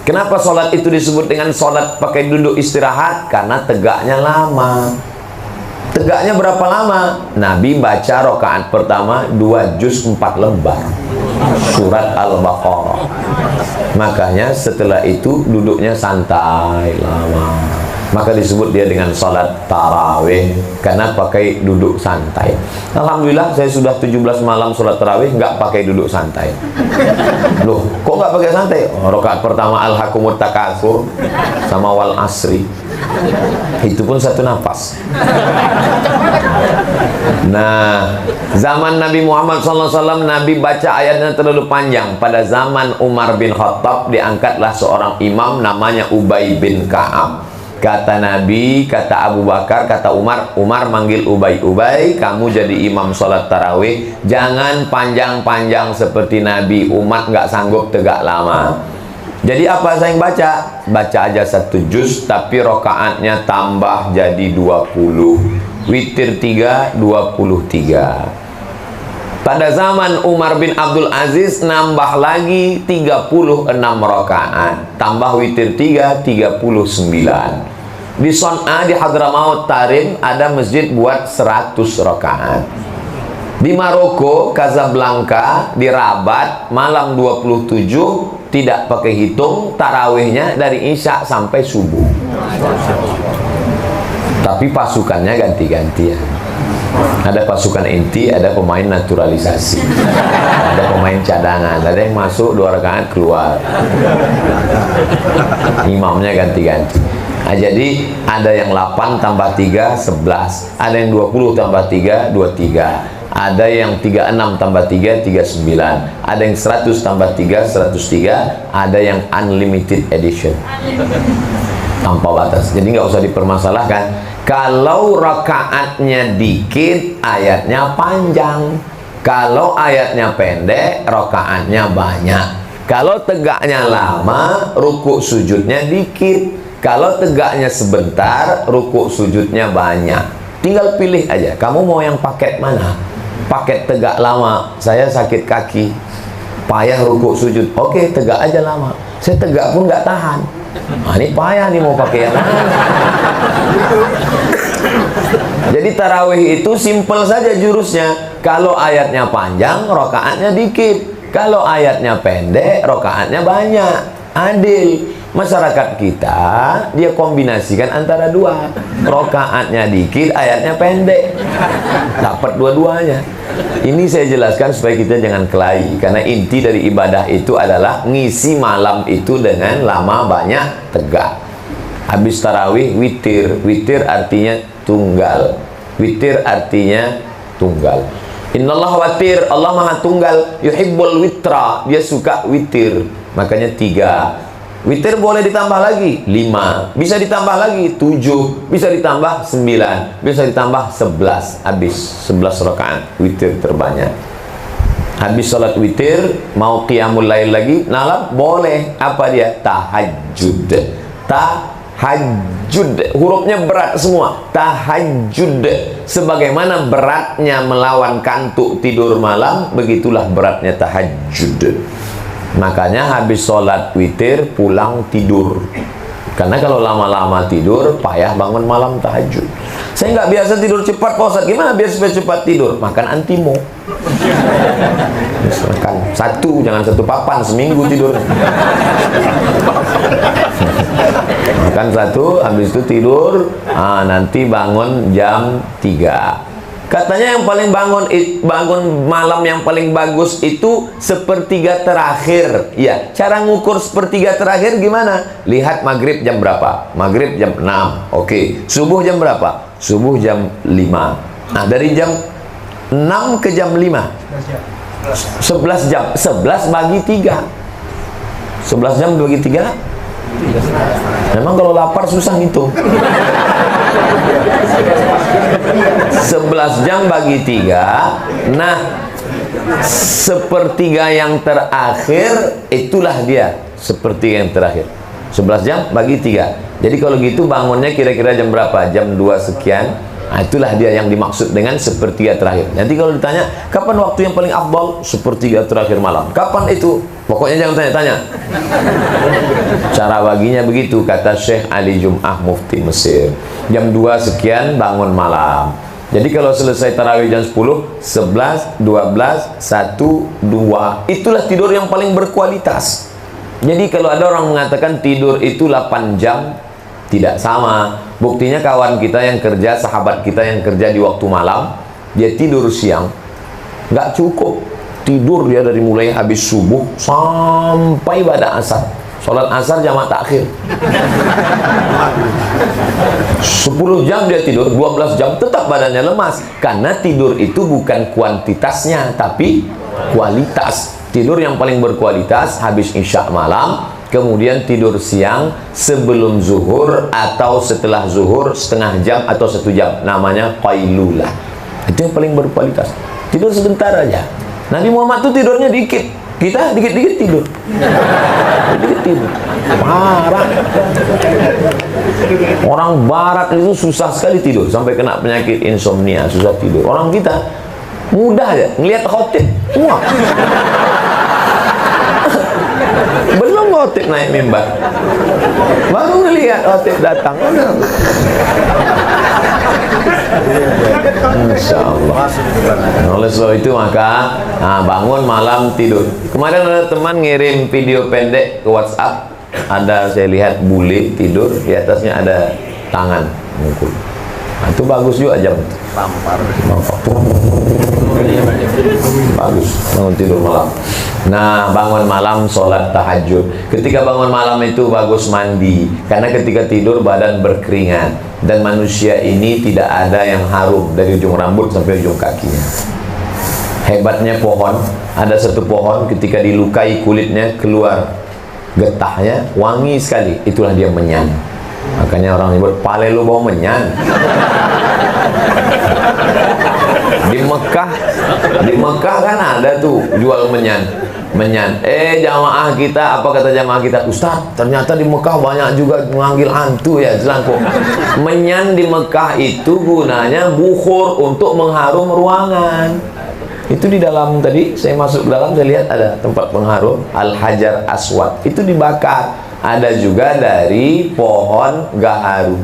Kenapa sholat itu disebut dengan sholat pakai duduk istirahat? Karena tegaknya lama. Tegaknya berapa lama? Nabi baca rakaat pertama 2 juz 4 lembar surat Al-Baqarah. Makanya setelah itu duduknya santai lama. Maka disebut dia dengan salat tarawih, karena pakai duduk santai. Alhamdulillah saya sudah 17 malam salat tarawih nggak pakai duduk santai. Loh, kok nggak pakai santai? Rakaat pertama Alhaakumut Takatsur sama wal asri. Itu pun 1 nafas. Nah, zaman Nabi Muhammad SAW, Nabi baca ayatnya terlalu panjang. Pada zaman Umar bin Khattab, diangkatlah seorang imam namanya Ubay bin Ka'ab. Kata Nabi, kata Abu Bakar, kata Umar, Umar manggil Ubay, Ubay, kamu jadi imam sholat tarawih, jangan panjang-panjang seperti Nabi. Umat nggak sanggup tegak lama. Jadi apa saya yang baca? Baca aja 1 juz, tapi rokaatnya tambah jadi 20. Witir 3, 23. Pada zaman Umar bin Abdul Aziz nambah lagi 36 rakaat, tambah witir 3, 39. Di Son'a, di Hadramaut Tarim, ada masjid buat 100 rakaat. Di Maroko, Casablanca, di Rabat, malam 27 tidak pakai hitung, tarawihnya dari Isya sampai subuh. Tapi pasukannya ganti-gantian. Ada pasukan inti, ada pemain naturalisasi, ada pemain cadangan, ada yang masuk 2 rakaat keluar. Imamnya ganti-ganti. Nah, jadi ada yang 8 tambah 3, 11. Ada yang 20 tambah 3, 23. Ada yang 36 tambah 3, 39. Ada yang 100 tambah 3, 103. Ada yang unlimited edition, tanpa batas. Jadi nggak usah dipermasalahkan. Kalau rakaatnya dikit, ayatnya panjang. Kalau ayatnya pendek, rakaatnya banyak. Kalau tegaknya lama, rukuk sujudnya dikit. Kalau tegaknya sebentar, rukuk sujudnya banyak. Tinggal pilih aja, kamu mau yang paket mana? Paket tegak lama, saya sakit kaki, payah rukuk sujud. Oke, tegak aja lama. Saya tegak pun nggak tahan. Nah, ini payah nih, mau pakai yang mana? Jadi tarawih itu simple saja jurusnya. Kalau ayatnya panjang, rokaatnya dikit. Kalau ayatnya pendek, rokaatnya banyak. Adil. Masyarakat kita, dia kombinasikan antara dua. Rokaatnya dikit, ayatnya pendek. Dapat dua-duanya. Ini saya jelaskan supaya kita jangan kelahi. Karena inti dari ibadah itu adalah ngisi malam itu dengan lama, banyak, tegak. Habis tarawih, witir. Witir artinya tunggal. Witir artinya tunggal. Innallah watir, Allah maha tunggal. Yuhibbul witra, dia suka witir. Makanya 3. Witir boleh ditambah lagi 5, bisa ditambah lagi 7, bisa ditambah 9, bisa ditambah 11. Habis 11 rakaat witir terbanyak. Habis sholat witir, mau qiyamul lail lagi, malam boleh. Apa dia? Tahajud. Tahajud, hurufnya berat semua. Tahajud. Sebagaimana beratnya melawan kantuk tidur malam, begitulah beratnya tahajud. Makanya habis sholat witir pulang tidur. Karena kalau lama-lama tidur, payah bangun malam tahajud. Saya nggak biasa tidur cepat, Pak Ustaz. Gimana biar supaya cepat tidur? Makan antimo. Makan 1, jangan 1 papan seminggu tidur. Makan 1, habis itu tidur. Nanti bangun jam 3. Katanya yang paling bangun malam yang paling bagus itu sepertiga terakhir. Ya, cara ngukur sepertiga terakhir gimana? Lihat maghrib jam berapa? Maghrib jam 6. Oke. Subuh jam berapa? Subuh jam 5. Nah, dari jam 6 ke jam 5. 11 jam. 11 bagi 3. 11 jam bagi 3. Memang kalau lapar susah ngitung. 11 jam bagi 3. Nah, sepertiga yang terakhir itulah dia, sepertiga yang terakhir. 11 jam bagi 3. Jadi kalau gitu bangunnya kira-kira jam berapa? Jam 2 sekian. Nah, itulah dia yang dimaksud dengan sepertiga terakhir. Nanti kalau ditanya, kapan waktu yang paling afdal? Sepertiga terakhir malam. Kapan itu? Pokoknya jangan tanya-tanya. Cara baginya begitu, kata Syekh Ali Jum'ah Mufti Mesir. Jam 2 sekian bangun malam. Jadi kalau selesai tarawih jam 10, 11, 12, 1, 2. Itulah tidur yang paling berkualitas. Jadi kalau ada orang mengatakan tidur itu 8 jam, tidak sama. Buktinya kawan kita yang kerja, sahabat kita yang kerja di waktu malam, dia tidur siang, nggak cukup. Tidur dia dari mulai habis subuh sampai pada asar. Sholat asar jamak takhir. 10 jam dia tidur, 12 jam tetap badannya lemas. Karena tidur itu bukan kuantitasnya, tapi kualitas. Tidur yang paling berkualitas habis isya malam, kemudian tidur siang sebelum zuhur atau setelah zuhur setengah jam atau 1 jam. Namanya qailulah. Itu yang paling berkualitas. Tidur sebentar aja. Nabi Muhammad tuh tidurnya dikit. Kita dikit-dikit tidur. Dikit tidur. Parah. Orang barat itu susah sekali tidur, sampai kena penyakit insomnia, susah tidur. Orang kita mudah aja ngelihat khotib. Wah. Belum khotib naik mimbar, baru ngelihat khotib datang. Insya Allah. Oleh sebab itu maka bangun malam tidur. Kemarin ada teman ngirim video pendek ke WhatsApp. Ada saya lihat bule tidur, di atasnya ada tangan mukul. Itu bagus juga jam itu. Bagus bangun tidur malam. Nah, bangun malam sholat tahajud. Ketika bangun malam itu bagus mandi, karena ketika tidur badan berkeringat, dan manusia ini tidak ada yang harum dari ujung rambut sampai ujung kakinya. Hebatnya pohon, ada satu pohon ketika dilukai kulitnya keluar getahnya, wangi sekali, itulah dia menyan. Makanya orang nyebut pale lu bau menyan. Di Mekah kan ada tuh jual menyan. Jamaah kita, apa kata jamaah kita? Ustaz, ternyata di Mekah banyak juga manggil hantu ya, jelangkung. Menyan di Mekah itu gunanya bukhur untuk mengharum ruangan. Itu di dalam tadi saya masuk ke dalam, saya lihat ada tempat pengharum Al-Hajar Aswad, itu dibakar. Ada juga dari pohon gaharu.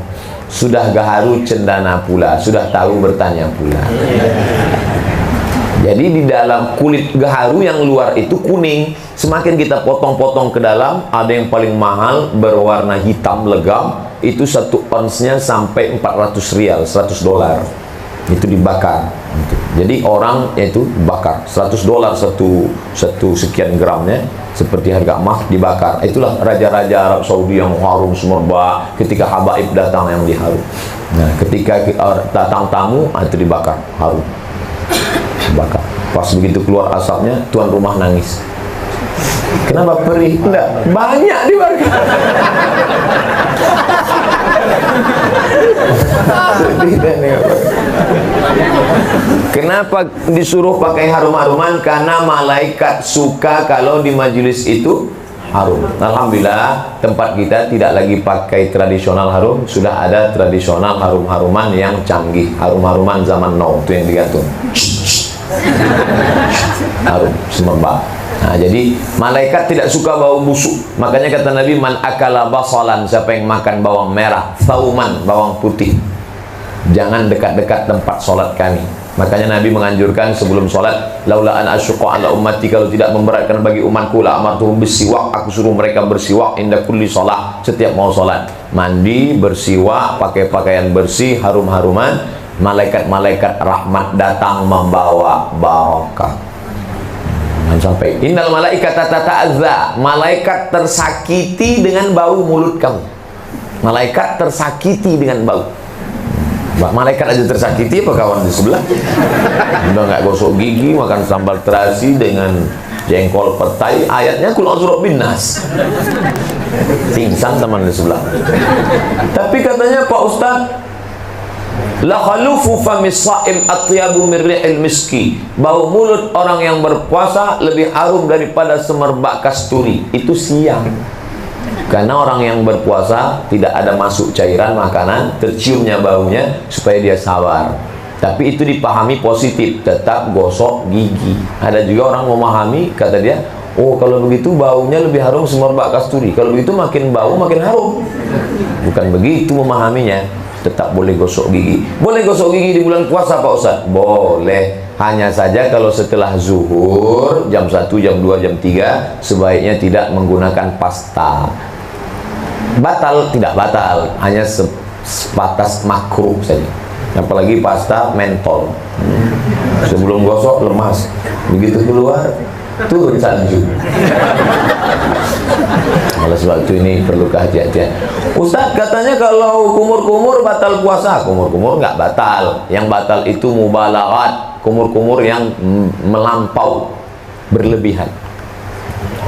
Sudah gaharu cendana pula, sudah tahu bertanya pula. Jadi di dalam kulit gaharu yang luar itu kuning, semakin kita potong-potong ke dalam, ada yang paling mahal berwarna hitam legam, itu 1 onsnya sampai 400 rial, $100. Itu dibakar. Jadi orang itu bakar $100 satu sekian gramnya, seperti harga emas dibakar. Itulah raja-raja Arab Saudi yang harum semerbak ketika habaib datang yang diharum. Nah, ketika datang tamu itu dibakar, harum. Bakar. Pas begitu keluar asapnya, tuan rumah nangis. Kenapa perih? Enggak, banyak dibakar. Kenapa disuruh pakai harum-haruman? Karena malaikat suka kalau di majelis itu harum. Alhamdulillah tempat kita tidak lagi pakai tradisional harum, sudah ada tradisional harum-haruman yang canggih, harum-haruman zaman now itu yang digantung. Harum semerbak. Nah, jadi malaikat tidak suka bau busuk. Makanya kata Nabi, man akala basalan, siapa yang makan bawang merah, thauman, bawang putih, jangan dekat-dekat tempat sholat kami. Makanya Nabi menganjurkan sebelum sholat, laula an asyqa ala ummati, kalau tidak memberatkan bagi umatku, la amartuhum bisiwak, aku suruh mereka bersiwak inda kulli sholat, setiap mau sholat. Mandi, bersiwak, pakai pakaian bersih, harum-haruman, malaikat-malaikat rahmat datang membawa barakah. Sampai innal malaikata tata'adza, malaikat tersakiti dengan bau mulut kamu. Malaikat tersakiti dengan bau. Malaikat aja tersakiti, apa kawan di sebelah? Udah nggak gosok gigi, makan sambal terasi dengan jengkol petai, ayatnya kul a'udzu binnas. Pingsan teman di sebelah. Tapi katanya Pak Ustaz, la khalufu famis sha'im atyabu min rihil miski, bau mulut orang yang berpuasa lebih harum daripada semerbak kasturi. Itu siang, karena orang yang berpuasa tidak ada masuk cairan makanan, terciumnya baunya supaya dia sabar. Tapi itu dipahami positif, tetap gosok gigi. Ada juga orang memahami, kata dia, oh kalau begitu baunya lebih harum semerbak kasturi, kalau begitu makin bau makin harum. Bukan begitu memahaminya. Tetap boleh gosok gigi. Boleh gosok gigi di bulan puasa Pak Ustaz? Boleh. Hanya saja kalau setelah zuhur, jam 1, jam 2, jam 3, sebaiknya tidak menggunakan pasta. Batal? Tidak batal. Hanya sebatas makruh saja. Apalagi pasta mentol. Sebelum gosok lemas, begitu keluar turun salju. Oleh sebab itu ini perlu kehati-hatian. Ustaz katanya kalau kumur-kumur batal puasa. Kumur-kumur nggak batal. Yang batal itu mubalaghat, kumur-kumur yang melampau, berlebihan.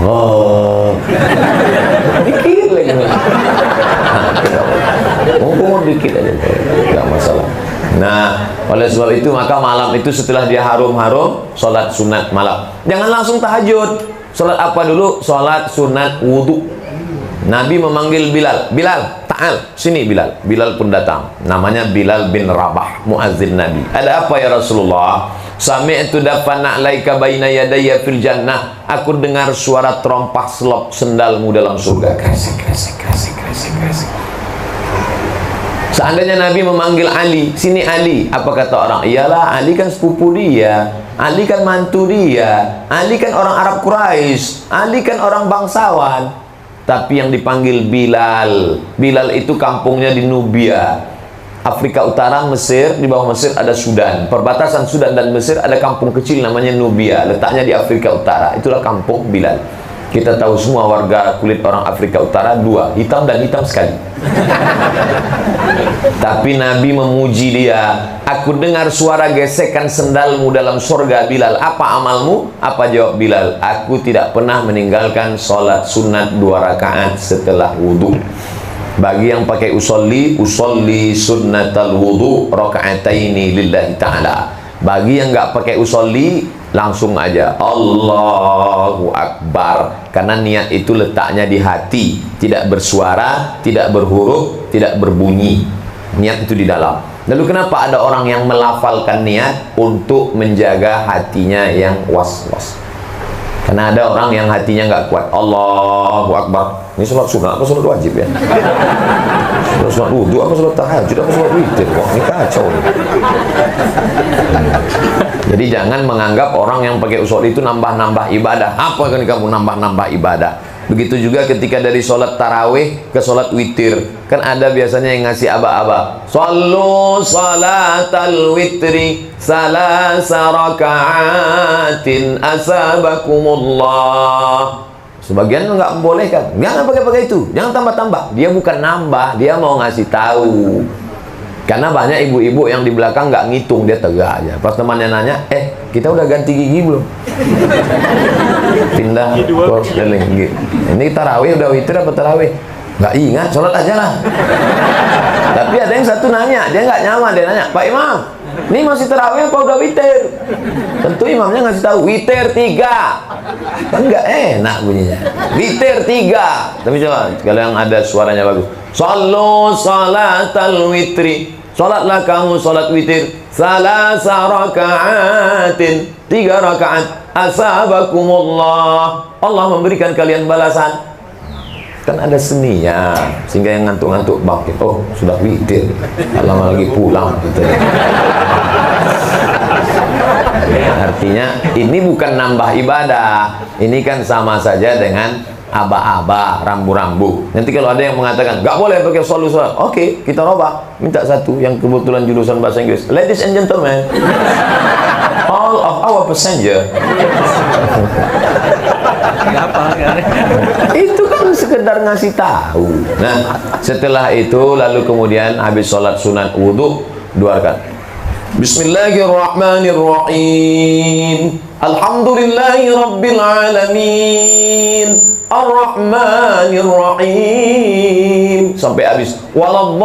Oh, dikit lagi. Kumur dikit aja, nggak masalah. Nah, oleh sebab itu maka malam itu setelah dia harum-harum, sholat sunat malam. Jangan langsung tahajud. Sholat apa dulu? Sholat sunat wudhu. Nabi memanggil Bilal. Bilal, ta'al, sini Bilal. Bilal pun datang. Namanya Bilal bin Rabah, muazzin Nabi. Ada apa ya Rasulullah? Sami'tu dafana alaika baina yadayya fil jannah. Aku dengar suara terompah selop sendalmu dalam surga. Kresek, kresek, kresek, kresek, kresek. Seandainya Nabi memanggil Ali, sini Ali, apa kata orang? Iyalah, Ali kan sepupu dia, Ali kan mantu dia, Ali kan orang Arab Quraisy, Ali kan orang bangsawan. Tapi yang dipanggil Bilal. Bilal itu kampungnya di Nubia, Afrika Utara, Mesir. Di bawah Mesir ada Sudan. Perbatasan Sudan dan Mesir ada kampung kecil namanya Nubia, letaknya di Afrika Utara. Itulah kampung Bilal. Kita tahu semua warga kulit orang Afrika Utara dua, hitam dan hitam sekali. Tapi Nabi memuji dia. Aku dengar suara gesekan sendalmu dalam surga Bilal. Apa amalmu? Apa jawab Bilal? Aku tidak pernah meninggalkan sholat sunat 2 rakaat setelah wudhu. Bagi yang pakai usolli sunnatal wudhu rakaataini lillahi ta'ala. Bagi yang nggak pakai usolli, langsung aja Allahu Akbar. Karena niat itu letaknya di hati, tidak bersuara, tidak berhuruf, tidak berbunyi. Niat itu di dalam. Lalu kenapa ada orang yang melafalkan niat? Untuk menjaga hatinya yang was-was. Karena ada orang yang hatinya nggak kuat. Allahu Akbar. Ini sholat sunat apa sholat wajib ya? Sholat wudhu apa sholat tahajud apa sholat witir? Wah, ini kacau nih. Jadi jangan menganggap orang yang pakai usul itu nambah-nambah ibadah. Apa kan kamu nambah-nambah ibadah? Begitu juga ketika dari sholat tarawih ke sholat witir. Kan ada biasanya yang ngasih aba-aba. Sallu salatal witri salasa raka'atin asabakumullah. Sebagian nggak membolehkan. Jangan pakai itu. Jangan tambah-tambah. Dia bukan nambah. Dia mau ngasih tahu. Karena banyak ibu-ibu yang di belakang nggak ngitung, dia tegak aja. Pas temannya nanya, kita udah ganti gigi belum? Pindah kurs gigi. Ini tarawih udah witir apa tarawih? Nggak ingat, sholat aja lah. Tapi ada yang satu nanya, dia nggak nyaman, dia nanya, Pak Imam, ini masih tarawih apa udah witir? Tentu imamnya ngasih tahu, witir 3. Kan nggak enak bunyinya. Witir 3. Tapi coba, kalau yang ada suaranya bagus. Sallu salatal witri. Salatlah kamu salat witir. Salasa raka'atin. 3 rakaat. Asabakumullah. Allah memberikan kalian balasan. Kan ada seninya. Sehingga yang ngantuk-ngantuk bangkit. Oh, sudah witir. Lama lagi pulang. Gitu. Artinya ini bukan nambah ibadah. Ini kan sama saja dengan aba-aba, rambu-rambu. Nanti kalau ada yang mengatakan nggak boleh pakai sholat, oke, kita robah, minta satu yang kebetulan jurusan bahasa Inggris. Ladies and gentlemen, all of our passenger. Itu kan sekedar ngasih tahu. Nah, setelah itu lalu kemudian habis sholat sunat wudhu 2 rakaat. Bismillahirrahmanirrahim. Alhamdulillahi rabbil alamin. Ar-Rahmanir-Rahim sampai habis. Waladdallin.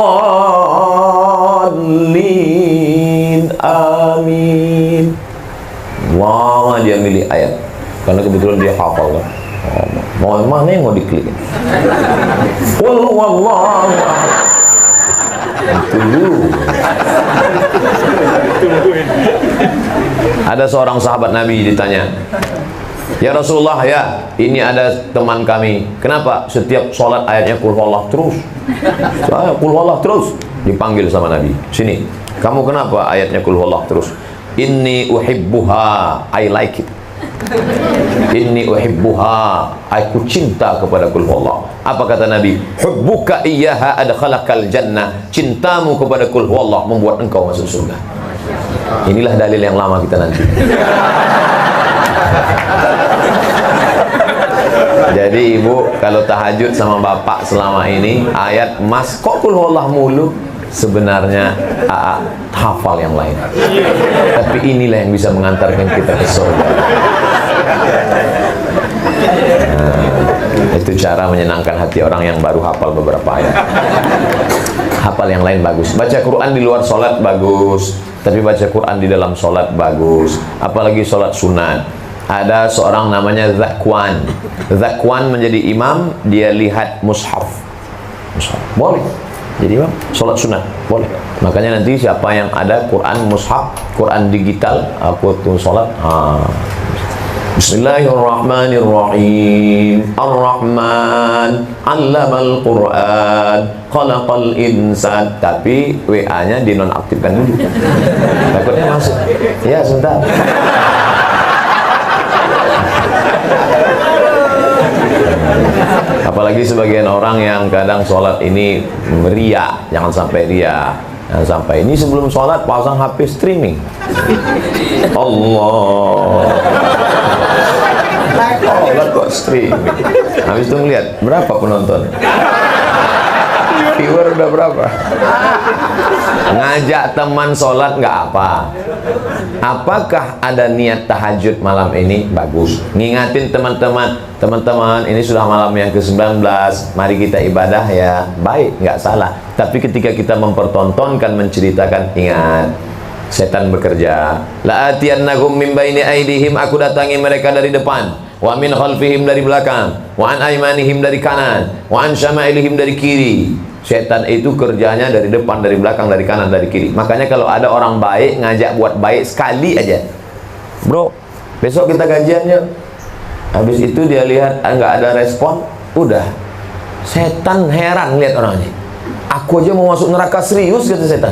Amin. Lama dia milih ayat karena kebetulan dia hafal kan. Mau mana yang mau diklik? Qul huwallahu ahad. Itu. Ada seorang sahabat Nabi ditanya, ya Rasulullah, ya ini ada teman kami, kenapa setiap sholat ayatnya Qul huwallah terus? Saya Qul huwallah terus. Dipanggil sama Nabi, sini, kamu kenapa ayatnya Qul huwallah terus? Inni uhibbuha, I like it. Inni uhibbuha, aku cinta kepada Qul huwallah. Apa kata Nabi? Hubbuka iyyaha adkhalakal jannah. Cintamu kepada Qul huwallah membuat engkau masuk surga. Inilah dalil yang lama kita nanti. Jadi ibu kalau tahajud sama bapak selama ini ayat mas kok kul huwallah mulu, sebenarnya hafal yang lain. Tapi inilah yang bisa mengantarkan kita ke surga. Itu cara menyenangkan hati orang yang baru hafal beberapa ayat. Hafal yang lain bagus. Baca Quran di luar sholat bagus, tapi baca Quran di dalam sholat bagus. Apalagi sholat sunat. Ada seorang namanya Zakwan. Zakwan menjadi imam, dia lihat mushaf. Boleh jadi imam sholat sunat, boleh. Makanya nanti siapa yang ada Quran mushaf, Quran digital, aku tuh sholat. Bismillahirrahmanirrahim. Ar-Rahman 'allamal Qur'an, khalaqal insan. Tapi WA-nya dinonaktifkan dulu. Takutnya masuk. Ya, sebentar. Apalagi sebagian orang yang kadang sholat ini ria. Jangan sampai ria. Jangan sampai ini sebelum sholat pasang HP streaming. Allah kok streaming. Habis itu ngeliat berapa penonton, viewer udah berapa. Ngajak teman sholat nggak apa. Apakah ada niat tahajud malam ini? Bagus. Ngingatin teman-teman ini sudah malam yang ke-19, mari kita ibadah ya. Baik, nggak salah. Tapi ketika kita mempertontonkan, menceritakan, ingat setan bekerja. La'atiyannahum min baini aidihim, aku datangi mereka dari depan, wa min khalfihim dari belakang, wa an aymanihim dari kanan, wa an syama'ilihim dari kiri. Setan itu kerjanya dari depan, dari belakang, dari kanan, dari kiri. Makanya kalau ada orang baik ngajak buat baik sekali aja, bro, besok kita gajiannya. Habis itu dia lihat nggak ada respon, udah setan heran lihat orangnya. Aku aja mau masuk neraka serius, kata setan.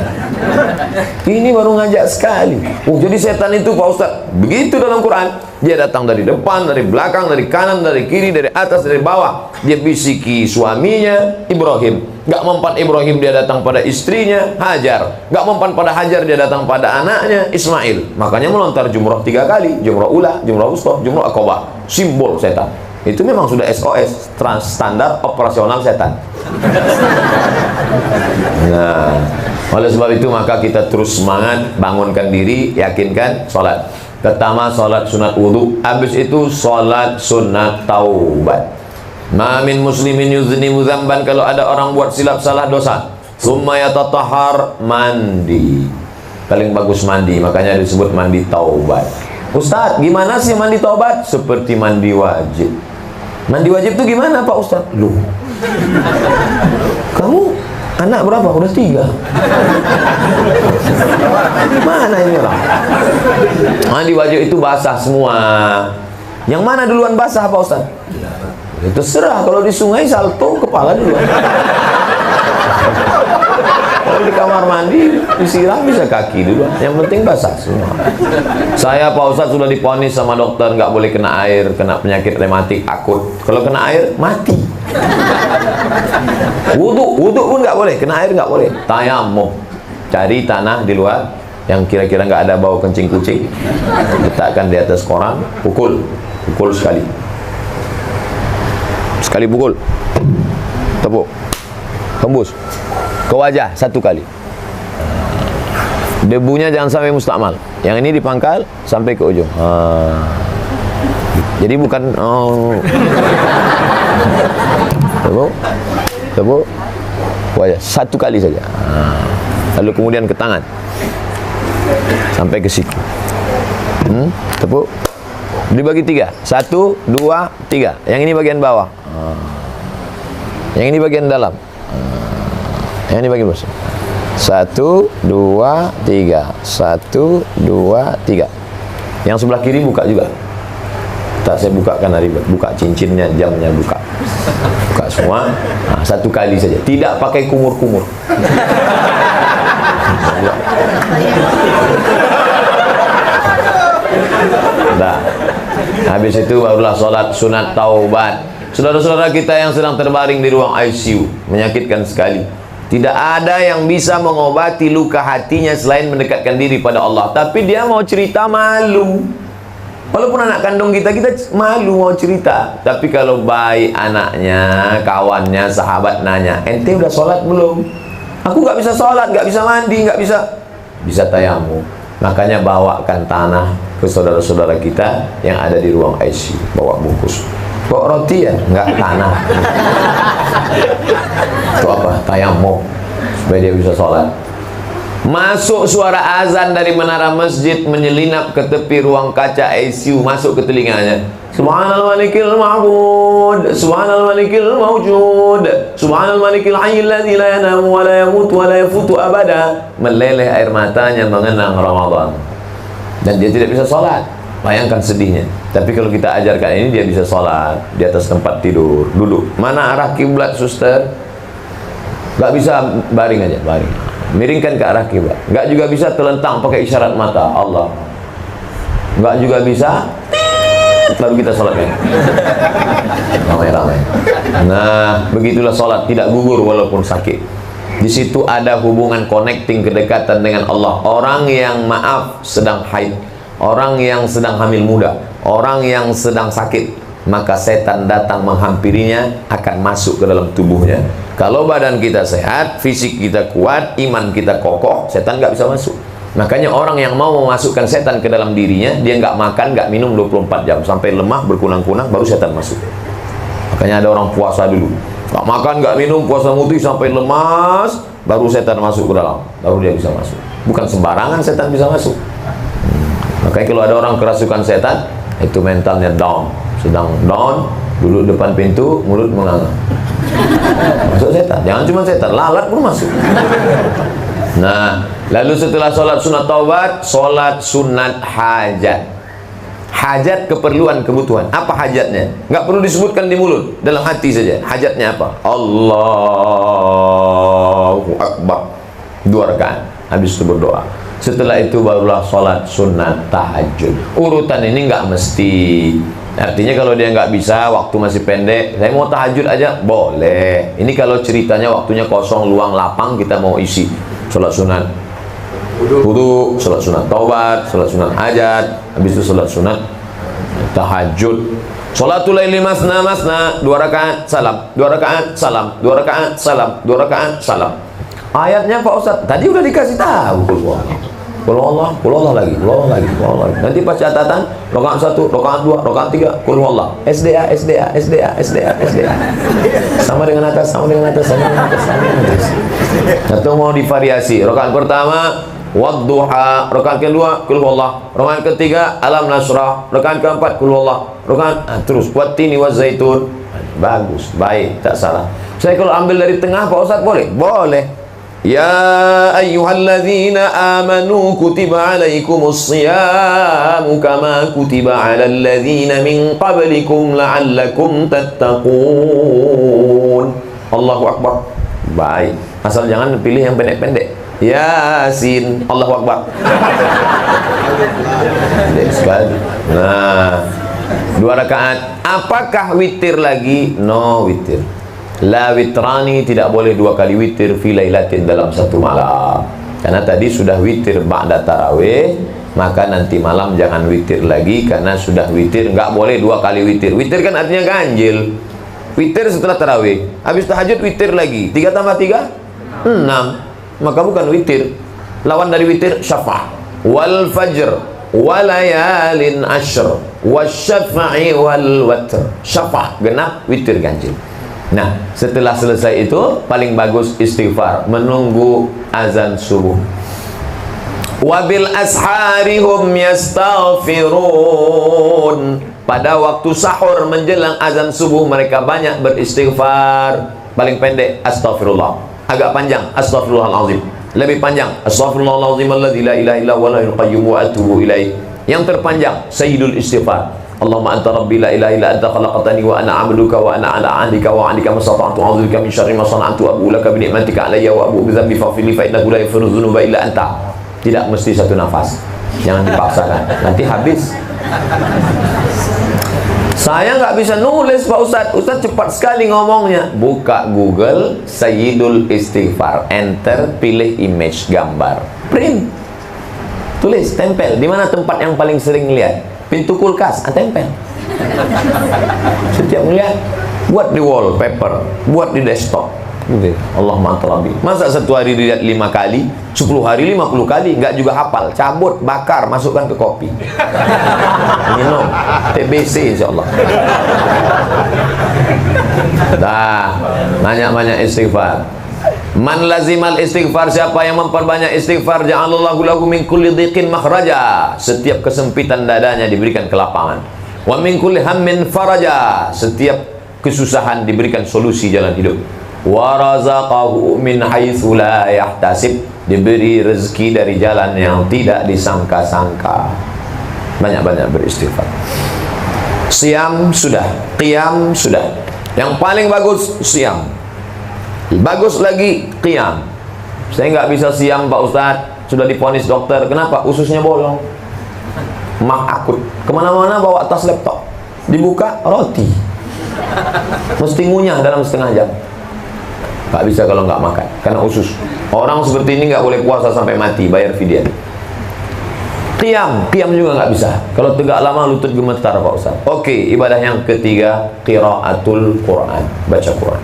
Ini baru ngajak sekali. Jadi setan itu Pak Ustaz, begitu dalam Quran. Dia datang dari depan, dari belakang, dari kanan, dari kiri, dari atas, dari bawah. Dia bisiki suaminya Ibrahim. Gak mempan Ibrahim, dia datang pada istrinya Hajar. Gak mempan pada Hajar, dia datang pada anaknya Ismail. Makanya melontar jumrah 3 kali. Jumrah ula, jumrah wusta, jumrah akobah. Simbol setan. Itu memang sudah SOS, standar operasional setan. Nah, oleh sebab itu maka kita terus semangat, bangunkan diri, yakinkan sholat. Pertama sholat sunat wudhu, habis itu sholat sunat taubat. Ma min muslimin yuznibu dzamban, kalau ada orang buat silap salah dosa, summa yatatahhar, mandi. Paling bagus mandi, makanya disebut mandi taubat. Ustaz, gimana sih mandi taubat? Seperti mandi wajib. Mandi wajib itu gimana Pak Ustaz? Loh, kamu anak berapa? Udah 3. Mana ini orang? Mandi wajib itu basah semua. Yang mana duluan basah Pak Ustaz? Itu serah. Kalau di sungai salto kepala duluan. Kalau di kamar mandi disiram bisa kaki duluan. Yang penting basah semua. Saya Pak Ustaz sudah diponis sama dokter nggak boleh kena air, kena penyakit rematik akut. Kalau kena air mati. Wudhu pun nggak boleh, kena air nggak boleh. Tayamum, cari tanah di luar yang kira-kira nggak ada bau kencing kucing, letakkan di atas koran, pukul sekali pukul, tepuk, hembus ke wajah 1 kali. Debunya jangan sampai mustakmal. Yang ini dipangkal sampai ke ujung. Jadi bukan tepuk wajah 1 kali saja. Lalu kemudian ke tangan sampai ke siku. Tepuk. Dibagi 3. 1, 2, 3. Yang ini bagian bawah. Yang ini bagian dalam. Yang ini bagian bawah. 1, 2, 3. 1, 2, 3. Yang sebelah kiri buka juga. Tak saya bukakan hari buka cincinnya, jamnya buka semua. 1 kali saja, tidak pakai kumur-kumur. Nah, habis itu barulah sholat sunat taubat. Saudara-saudara kita yang sedang terbaring di ruang ICU, menyakitkan sekali. Tidak ada yang bisa mengobati luka hatinya selain mendekatkan diri pada Allah. Tapi dia mau cerita malu. Walaupun anak kandung kita malu mau cerita. Tapi kalau baik anaknya, kawannya, sahabat nanya, ente udah sholat belum? Aku nggak bisa sholat, nggak bisa mandi, nggak bisa tayamum. Makanya bawakan tanah ke saudara-saudara kita yang ada di ruang ICU. Bawa bungkus. Bawa roti ya? Nggak, tanah. Itu apa? Tayamum supaya dia bisa sholat. Masuk suara azan dari menara masjid menyelinap ke tepi ruang kaca ICU, masuk ke telinganya. Subhanal malikil ma'bud, subhanal malikil mawjud, subhanal malikil hayyil ladzi la yanamu wa la yamut wa la yafutu abada. Meleleh air matanya mengenang Ramadan. Dan dia tidak bisa sholat. Bayangkan sedihnya. Tapi kalau kita ajarkan ini, dia bisa sholat di atas tempat tidur, duduk. Mana arah kiblat, suster? Gak bisa, baring aja, baring. Miringkan ke arah kiblat. Gak juga bisa terlentang pakai isyarat mata Allah. Gak juga bisa, baru kita sholatnya. Ramai-ramai. Nah, begitulah sholat, tidak gugur walaupun sakit. Di situ ada hubungan connecting, kedekatan dengan Allah. Orang yang maaf sedang haid, orang yang sedang hamil muda, orang yang sedang sakit, maka setan datang menghampirinya, akan masuk ke dalam tubuhnya. Kalau badan kita sehat, fisik kita kuat, iman kita kokoh, setan nggak bisa masuk. Makanya orang yang mau memasukkan setan ke dalam dirinya, dia nggak makan, nggak minum 24 jam sampai lemah berkunang-kunang, baru setan masuk. Makanya ada orang puasa dulu, nggak makan, nggak minum, puasa mutih sampai lemas, baru setan masuk ke dalam, baru dia bisa masuk. Bukan sembarangan setan bisa masuk. Makanya kalau ada orang kerasukan setan, itu mentalnya down, sedang down, duduk depan pintu, mulut menganga. Masuk setan, jangan cuma setan, lalat pun masuk. Nah, lalu setelah sholat sunat taubat, sholat sunat hajat. Hajat keperluan, kebutuhan. Apa hajatnya? Nggak perlu disebutkan di mulut, dalam hati saja. Hajatnya apa? Allahu Akbar. 2 rakaat, habis itu berdoa. Setelah itu barulah sholat sunat tahajud. Urutan ini nggak mesti. Artinya kalau dia nggak bisa, waktu masih pendek, saya mau tahajud aja, boleh. Ini kalau ceritanya waktunya kosong, luang, lapang, kita mau isi. Sholat sunat wudu, sholat sunat taubat, sholat sunat hajat, habis itu sholat sunat tahajud. Sholatul laili masna masna, 2 rakaat salam, 2 rakaat salam, 2 rakaat salam, 2 rakaat salam. Ayatnya Pak Ustaz tadi udah dikasih tahu. Qul Allah lagi, qul Allah lagi, qul Allah lagi. Nanti pas catatan rakaat 1, rakaat 2, rakaat 3, qul Allah. SDA. Sama dengan atas, sama dengan atas. Atau mau divariasi. Rakaat pertama wadduha, rakaat kedua qul Allah, rakaat ketiga alam nasrah, rakaat keempat qul Allah, rakaat terus wattini wazaitun. Bagus, baik, tak salah. Saya kalau ambil dari tengah Pak Ustaz boleh? Boleh. Ya ayyuhalladzina amanu kutiba alaikumus siyamu kama kutiba alal ladzina min qablikum la'allakum tattaqun. Allahu Akbar. Baik, asal jangan pilih yang pendek-pendek. Yasin, Allahu Akbar. Pendek sekali. Nah, 2 rakaat. Apakah witir lagi? No witir. La witrani, tidak boleh 2 kali witir fi lailatin, dalam 1 malam. Karena tadi sudah witir ba'da tarawih, maka nanti malam jangan witir lagi karena sudah witir. Nggak boleh 2 kali witir. Witir kan artinya ganjil. Witir setelah tarawih, habis tahajud witir lagi. 3 tambah 3 6, maka bukan witir. Lawan dari witir syafa'ah. Wal fajr walayalin ashr wasyafa'i wal watr. Syafa'ah genap, witir ganjil. Nah, setelah selesai itu paling bagus istighfar, menunggu azan subuh. Wabil asharihum yastaghfirun. Pada waktu sahur menjelang azan subuh mereka banyak beristighfar. Paling pendek astaghfirullah, agak panjang astaghfirullahalazim, lebih panjang astaghfirullahalazim alladzi la ilaha illa huwal hayyul qayyum wa atubu ilaih. Yang terpanjang sayyidul istighfar, Allahumma anta rabbi la ilaha illa anta khalaqtani wa ana 'abduka wa ana 'ala 'ahdika wa 'adika mastata'tu a'udzubika min syarri ma sana'tu abu laka bi ni'matika 'alayya wa abu bi dhanbi faghfir li fa innahu la yaghfiru dzunuba illa anta. Tidak mesti 1 nafas, jangan dipaksakan, nanti habis. Saya nggak bisa nulis Pak Ustadz. Ustadz cepat sekali ngomongnya. Buka Google Sayyidul Istighfar, enter, pilih image, gambar, print, tulis, tempel. Di mana tempat yang paling sering lihat? Pintu kulkas, tempel. Setiap melihat, buat di wallpaper, buat di desktop. Gitu. Allahumma antarabi. Masa satu hari dilihat 5 kali, 10 hari 50 kali, nggak juga hafal. Cabut, bakar, masukkan ke kopi. Minum, TBC insyaAllah. Nah, banyak-banyak istighfar. Man lazimal istighfar, siapa yang memperbanyak istighfar, ja'alallahu lahu min kulli dhiqin makhraja. Setiap kesempitan dadanya diberikan kelapangan. Wa min kulli hammin faraja. Setiap kesusahan diberikan solusi jalan hidup. Wa razaqahu min haitsu la yahtasib. Diberi rezeki dari jalan yang tidak disangka-sangka. Banyak-banyak beristighfar. Siam sudah, qiyam sudah. Yang paling bagus siam. Bagus lagi qiyam. Saya nggak bisa siam Pak Ustadz, sudah diponis dokter. Kenapa? Ususnya bolong. Mak akut. Kemana-mana bawa tas laptop, dibuka roti, mesti ngunyah dalam setengah jam. Nggak bisa kalau nggak makan, karena usus. Orang seperti ini nggak boleh puasa sampai mati, bayar fidyah. Qiyam juga nggak bisa. Kalau tegak lama lutut gemetar Pak Ustaz. Oke, ibadah yang ketiga, qiraatul Quran, baca Quran.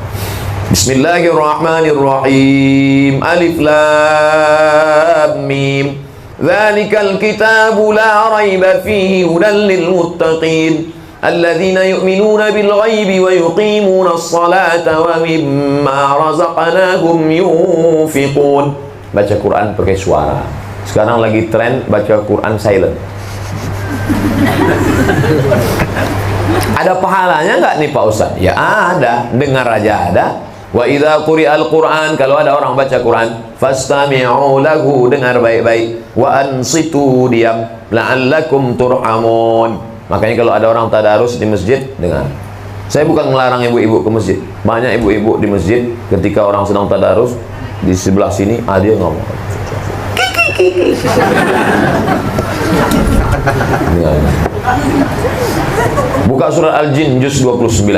Bismillahirrahmanirrahim. Alif lam mim. Dzalikal kitabu la raiba fihi hudan lil muttaqin. Alladzina yu'minuna bil ghaibi wa yuqimuna as-salata wa mimma razaqnahum yunfiqun. Baca Quran pakai suara. Sekarang lagi tren baca Quran silent. Ada pahalanya nggak nih Pak Ustaz? Ya ada, dengar aja ada. Wa idza quri'al Qur'an, kalau ada orang baca Quran, fastami'u lahu, dengar baik-baik. Wa ansitu, diam, la'allakum turhamun. Makanya kalau ada orang tadarus di masjid, dengar. Saya bukan melarang ibu-ibu ke masjid. Banyak ibu-ibu di masjid ketika orang sedang tadarus, di sebelah sini dia ngomong. Buka surat Al-Jin juz 29.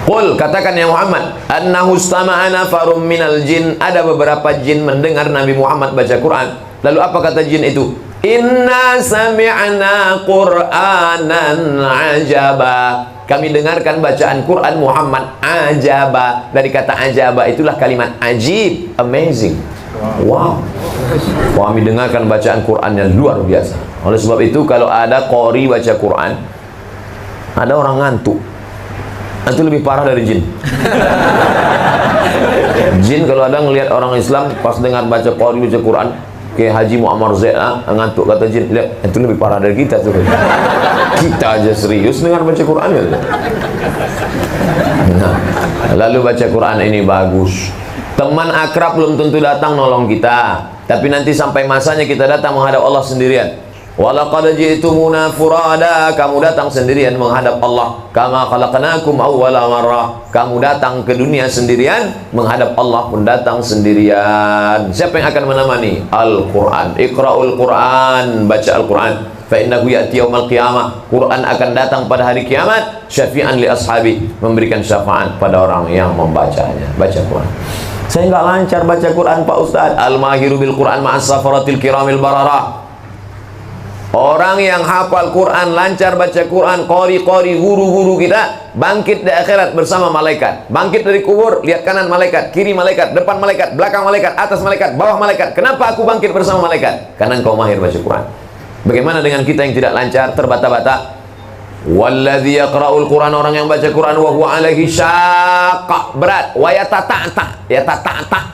Qul, katakan ya Muhammad, annahu istama'ana farum minal jin. Ada beberapa jin mendengar Nabi Muhammad baca Quran. Lalu apa kata jin itu? Inna sami'na Qur'anan ajaba. Kami dengarkan bacaan Quran Muhammad ajaba. Dari kata ajaba itulah kalimat ajib, amazing. Wow. Kami dengarkan bacaan Qurannya luar biasa. Oleh sebab itu kalau ada qori baca Quran, ada orang ngantuk, itu lebih parah dari jin. Jin kalau ada ngelihat orang Islam pas dengar baca qori baca Quran, kayak Haji Muammar Zaid ngantuk, kata jin, lihat, itu lebih parah dari kita tuh. Kita aja serius dengar baca Quran ya. Nah, lalu baca Quran ini bagus. Teman akrab belum tentu datang nolong kita, tapi nanti sampai masanya kita datang menghadap Allah sendirian. Walaqad ji'tumuna furada, kamu datang sendirian menghadap Allah. Kama khalaqnakum awwala marrah, kamu datang ke dunia sendirian, menghadap Allah pun datang sendirian. Siapa yang akan menemani? Al-Quran. Iqra'ul Quran, baca Al-Quran. Fa innahu ya'ti yaumal qiyamah, Quran akan datang pada hari kiamat, syafi'an li ashabi, memberikan syafaat pada orang yang membacanya. Baca Quran. Saya nggak lancar baca Quran Pak Ustaz. Al-mahiru bil Quran ma'as safaratil kiramil bararah. Orang yang hafal Quran, lancar baca Quran, qori-qori, guru-guru kita, bangkit di akhirat bersama malaikat. Bangkit dari kubur, lihat kanan malaikat, kiri malaikat, depan malaikat, belakang malaikat, atas malaikat, bawah malaikat. Kenapa aku bangkit bersama malaikat? Karena engkau mahir baca Quran. Bagaimana dengan kita yang tidak lancar, terbata-bata? Walladzi yaqra'ul Quran, orang yang baca Quran wa huwa alaihi syaqqa, berat, wa yatata'ta,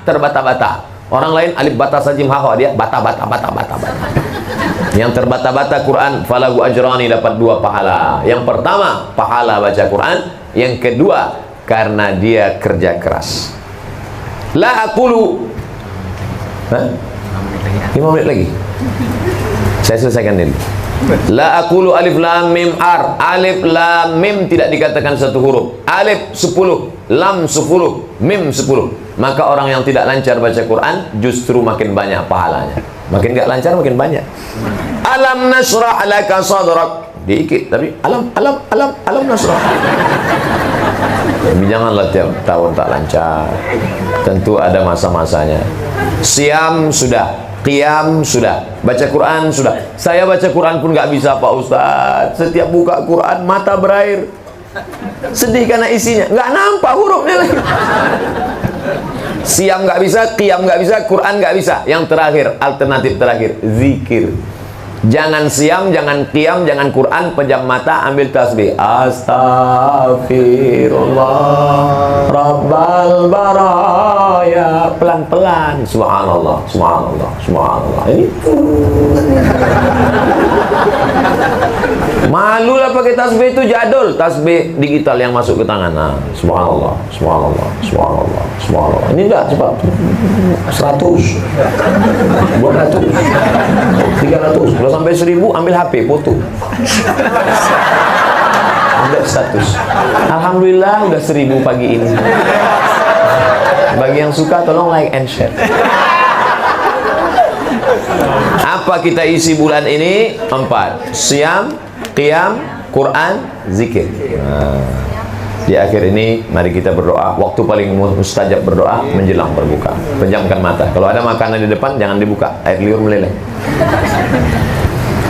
terbata-bata. Orang lain alif bata sajim hawa, dia bata-bata. Yang terbata-bata Quran, falahu ajrani, dapat 2 pahala. Yang pertama, pahala baca Quran. Yang kedua, karena dia kerja keras. La aqulu 5 menit lagi. Saya selesaikan ini. La aqulu alif lam mim ar. Alif lam mim tidak dikatakan satu huruf. Alif 10, lam 10, mim 10. Maka orang yang tidak lancar baca Quran justru makin banyak pahalanya. Makin gak lancar makin banyak. Alam nashrah laka sadrak. diikit, tapi alam nasrah. Tapi janganlah tiap tahun tak lancar. Tentu ada masa-masanya. Siam sudah, qiyam sudah, baca Quran sudah. Saya baca Quran pun nggak bisa Pak Ustaz. Setiap buka Quran mata berair. Sedih karena isinya, nggak nampak hurufnya lagi. Siam nggak bisa, qiyam nggak bisa, Quran nggak bisa. Yang terakhir, alternatif terakhir, zikir. Jangan siam, jangan qiyam, jangan Quran, pejam mata, ambil tasbih. Astaghfirullah Rabbal baraya. Pelan-pelan. Subhanallah, subhanallah, subhanallah. Ini malulah pakai tasbih itu jadul. Tasbih digital yang masuk ke tangan. Nah, subhanallah, subhanallah, subhanallah, subhanallah. Ini enggak cepat. 100, 200, 300. Kalau sampai 1000 ambil HP foto. Ambil status. Alhamdulillah udah 1000 pagi ini. Bagi yang suka tolong like and share. Apa kita isi bulan ini? 4. Siam, qiyam, Quran, zikir. Di akhir ini mari kita berdoa. Waktu paling mustajab berdoa menjelang berbuka. Pejamkan mata. Kalau ada makanan di depan jangan dibuka. Air liur meleleh.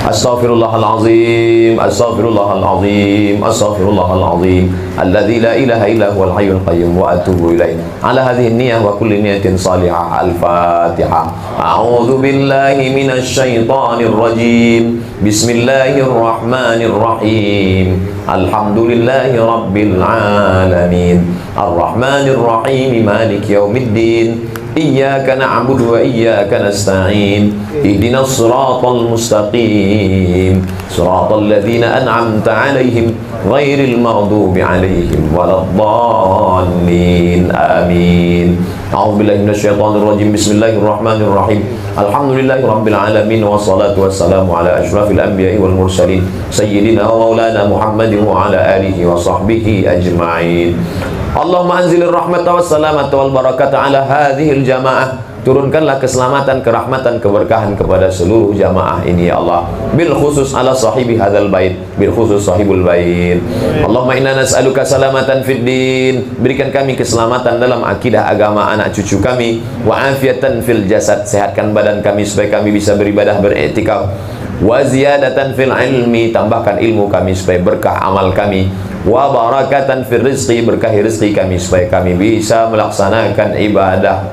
Astaghfirullahalazim, astaghfirullahalazim, astaghfirullahalazim, alladzi la ilaha illa huwal hayyul qayyum wa atubu ilaih. Ala hadhihi niyyah wa kulli niyyatin salihah. Al-Fatihah. A'udzu billahi minasy syaithanir rajim. Bismillahirrahmanirrahim. Alhamdulillahi rabbil alamin. Arrahmanir rahim. Maliki yaumiddin. Iyyaka na'budu wa iyyaka nasta'in. Ihdinas siratal mustaqim. Siratal ladzina an'amta 'alaihim ghairil maghdubi 'alaihim waladdallin. Amin. A'udzu billahi minasyaitonir rajim. Bismillahirrahmanirrahim. Alhamdulillahi rabbil alamin wassalatu wassalamu ala asyrafil anbiya'i wal mursalin sayyidina wa maulana Muhammadin wa ala alihi wa sahbihi ajma'in. Allahumma anzilir rahmata wassalamata wal barakata ala hadhil jamaah. Turunkanlah keselamatan, kerahmatan, keberkahan kepada seluruh jamaah ini ya Allah. Bil khusus ala sahibi hadzal bait, bil khusus sahibul bait. Allahumma inna nas'aluka salamatan fid din. Berikan kami keselamatan dalam akidah agama anak cucu kami, wa afiatan fil jasad. Sehatkan badan kami supaya kami bisa beribadah, beriktikaf. Wa ziyadatan fil ilmi. Tambahkan ilmu kami supaya berkah amal kami. Wa barakatan fil rizqi. Berkahi rizki kami supaya kami bisa melaksanakan ibadah,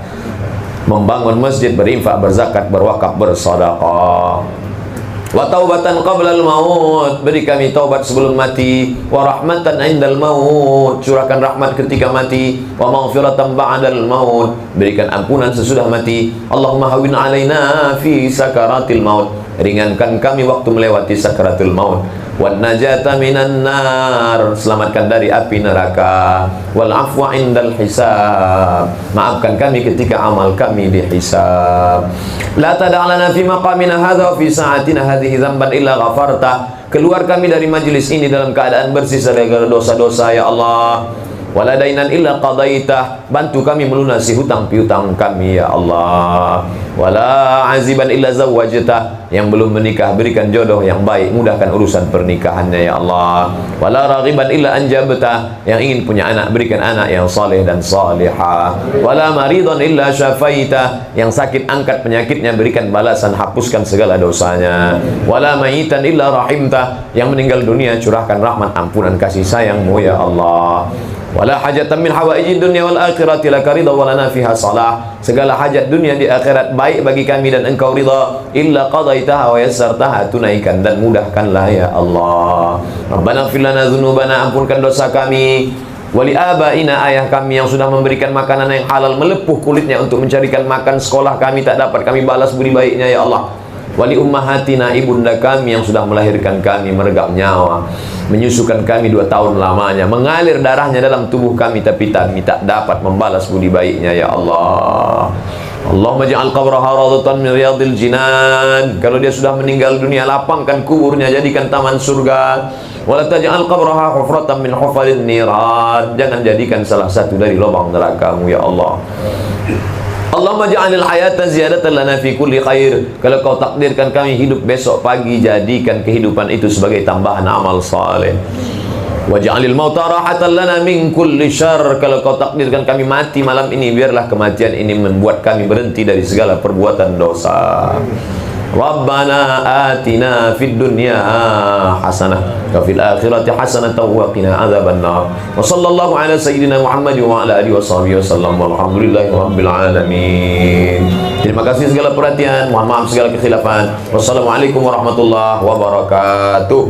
membangun masjid, berinfak, berzakat, berwakaf, bersedekah. Wa taubatan qablal maut. Beri kami taubat sebelum mati. Wa rahmatan indal maut. Curahkan rahmat ketika mati. Wa maghfiratan ba'dal maut. Berikan ampunan sesudah mati. Allahumma hawwin alaina fi sakaratil maut. Ringankan kami waktu melewati sakaratul maut. Wan najata minan nar. Selamatkan dari api neraka. Wal afwa indal hisab. Maafkan kami ketika amal kami dihisab. La tada'lana fi maqamina hadha wa fi sa'atina hadhihi dzamban illa ghafarta. Keluar kami dari majlis ini dalam keadaan bersih dari dosa-dosa ya Allah. Wala dainan illa qadaitah. Bantu kami melunasi hutang piutang kami ya Allah. Wala aziban illa zawwajtah. Yang belum menikah berikan jodoh yang baik, mudahkan urusan pernikahannya ya Allah. Wala raghiban illa anjabtah. Yang ingin punya anak berikan anak yang saleh dan salihah. Wala maridan illa syafaitah. Yang sakit angkat penyakitnya, berikan balasan, hapuskan segala dosanya. Wala mayitan illa rahimtah. Yang meninggal dunia curahkan rahmat, ampunan, kasih sayangmu ya Allah. Wala hajatan min hawaijid dunya wal akhirati laka ridha wa lana fiha salah. Segala hajat dunia di akhirat baik bagi kami dan engkau ridha. Illa qadaitaha wa yassartaha. Tunaikan dan mudahkanlah ya Allah. Rabbana ighfir lana dzunubana. Ampunkan dosa kami. Wali abaina, ayah kami yang sudah memberikan makanan yang halal, melepuh kulitnya untuk mencarikan makan sekolah kami tak dapat, kami balas budi baiknya ya Allah. Wali ummahatina, ibunda kami yang sudah melahirkan kami, meregap nyawa, menyusukan kami 2 tahun lamanya, mengalir darahnya dalam tubuh kami, tapi kami tak dapat membalas budi baiknya ya Allah. Allahumma ja'al qabraha rawdatan min riyadil jinan. Kalau dia sudah meninggal dunia, lapangkan kuburnya, jadikan taman surga. Wala taj'al qabraha hufratan min hufarin niran. Jangan jadikan salah satu dari lubang neraka-Mu ya Allah. Allahumma ja'alil hayata ziyadatan lana fi kulli khair. Kalau kau takdirkan kami hidup besok pagi, jadikan kehidupan itu sebagai tambahan amal saleh. Waj'alil mauta rahatan lana min kulli syarr. Kalau kau takdirkan kami mati malam ini, biarlah kematian ini membuat kami berhenti dari segala perbuatan dosa. Rabbana atina fid dunya hasanah wa fil akhirati hasanah wa qina adzabannar. Wa sallallahu ala sayyidina Muhammad wa ala alihi washabihi wasallam. Walhamdulillahi rabbil alamin. Terima kasih segala perhatian, mohon maaf segala kekhilafan. Wassalamualaikum warahmatullahi wabarakatuh.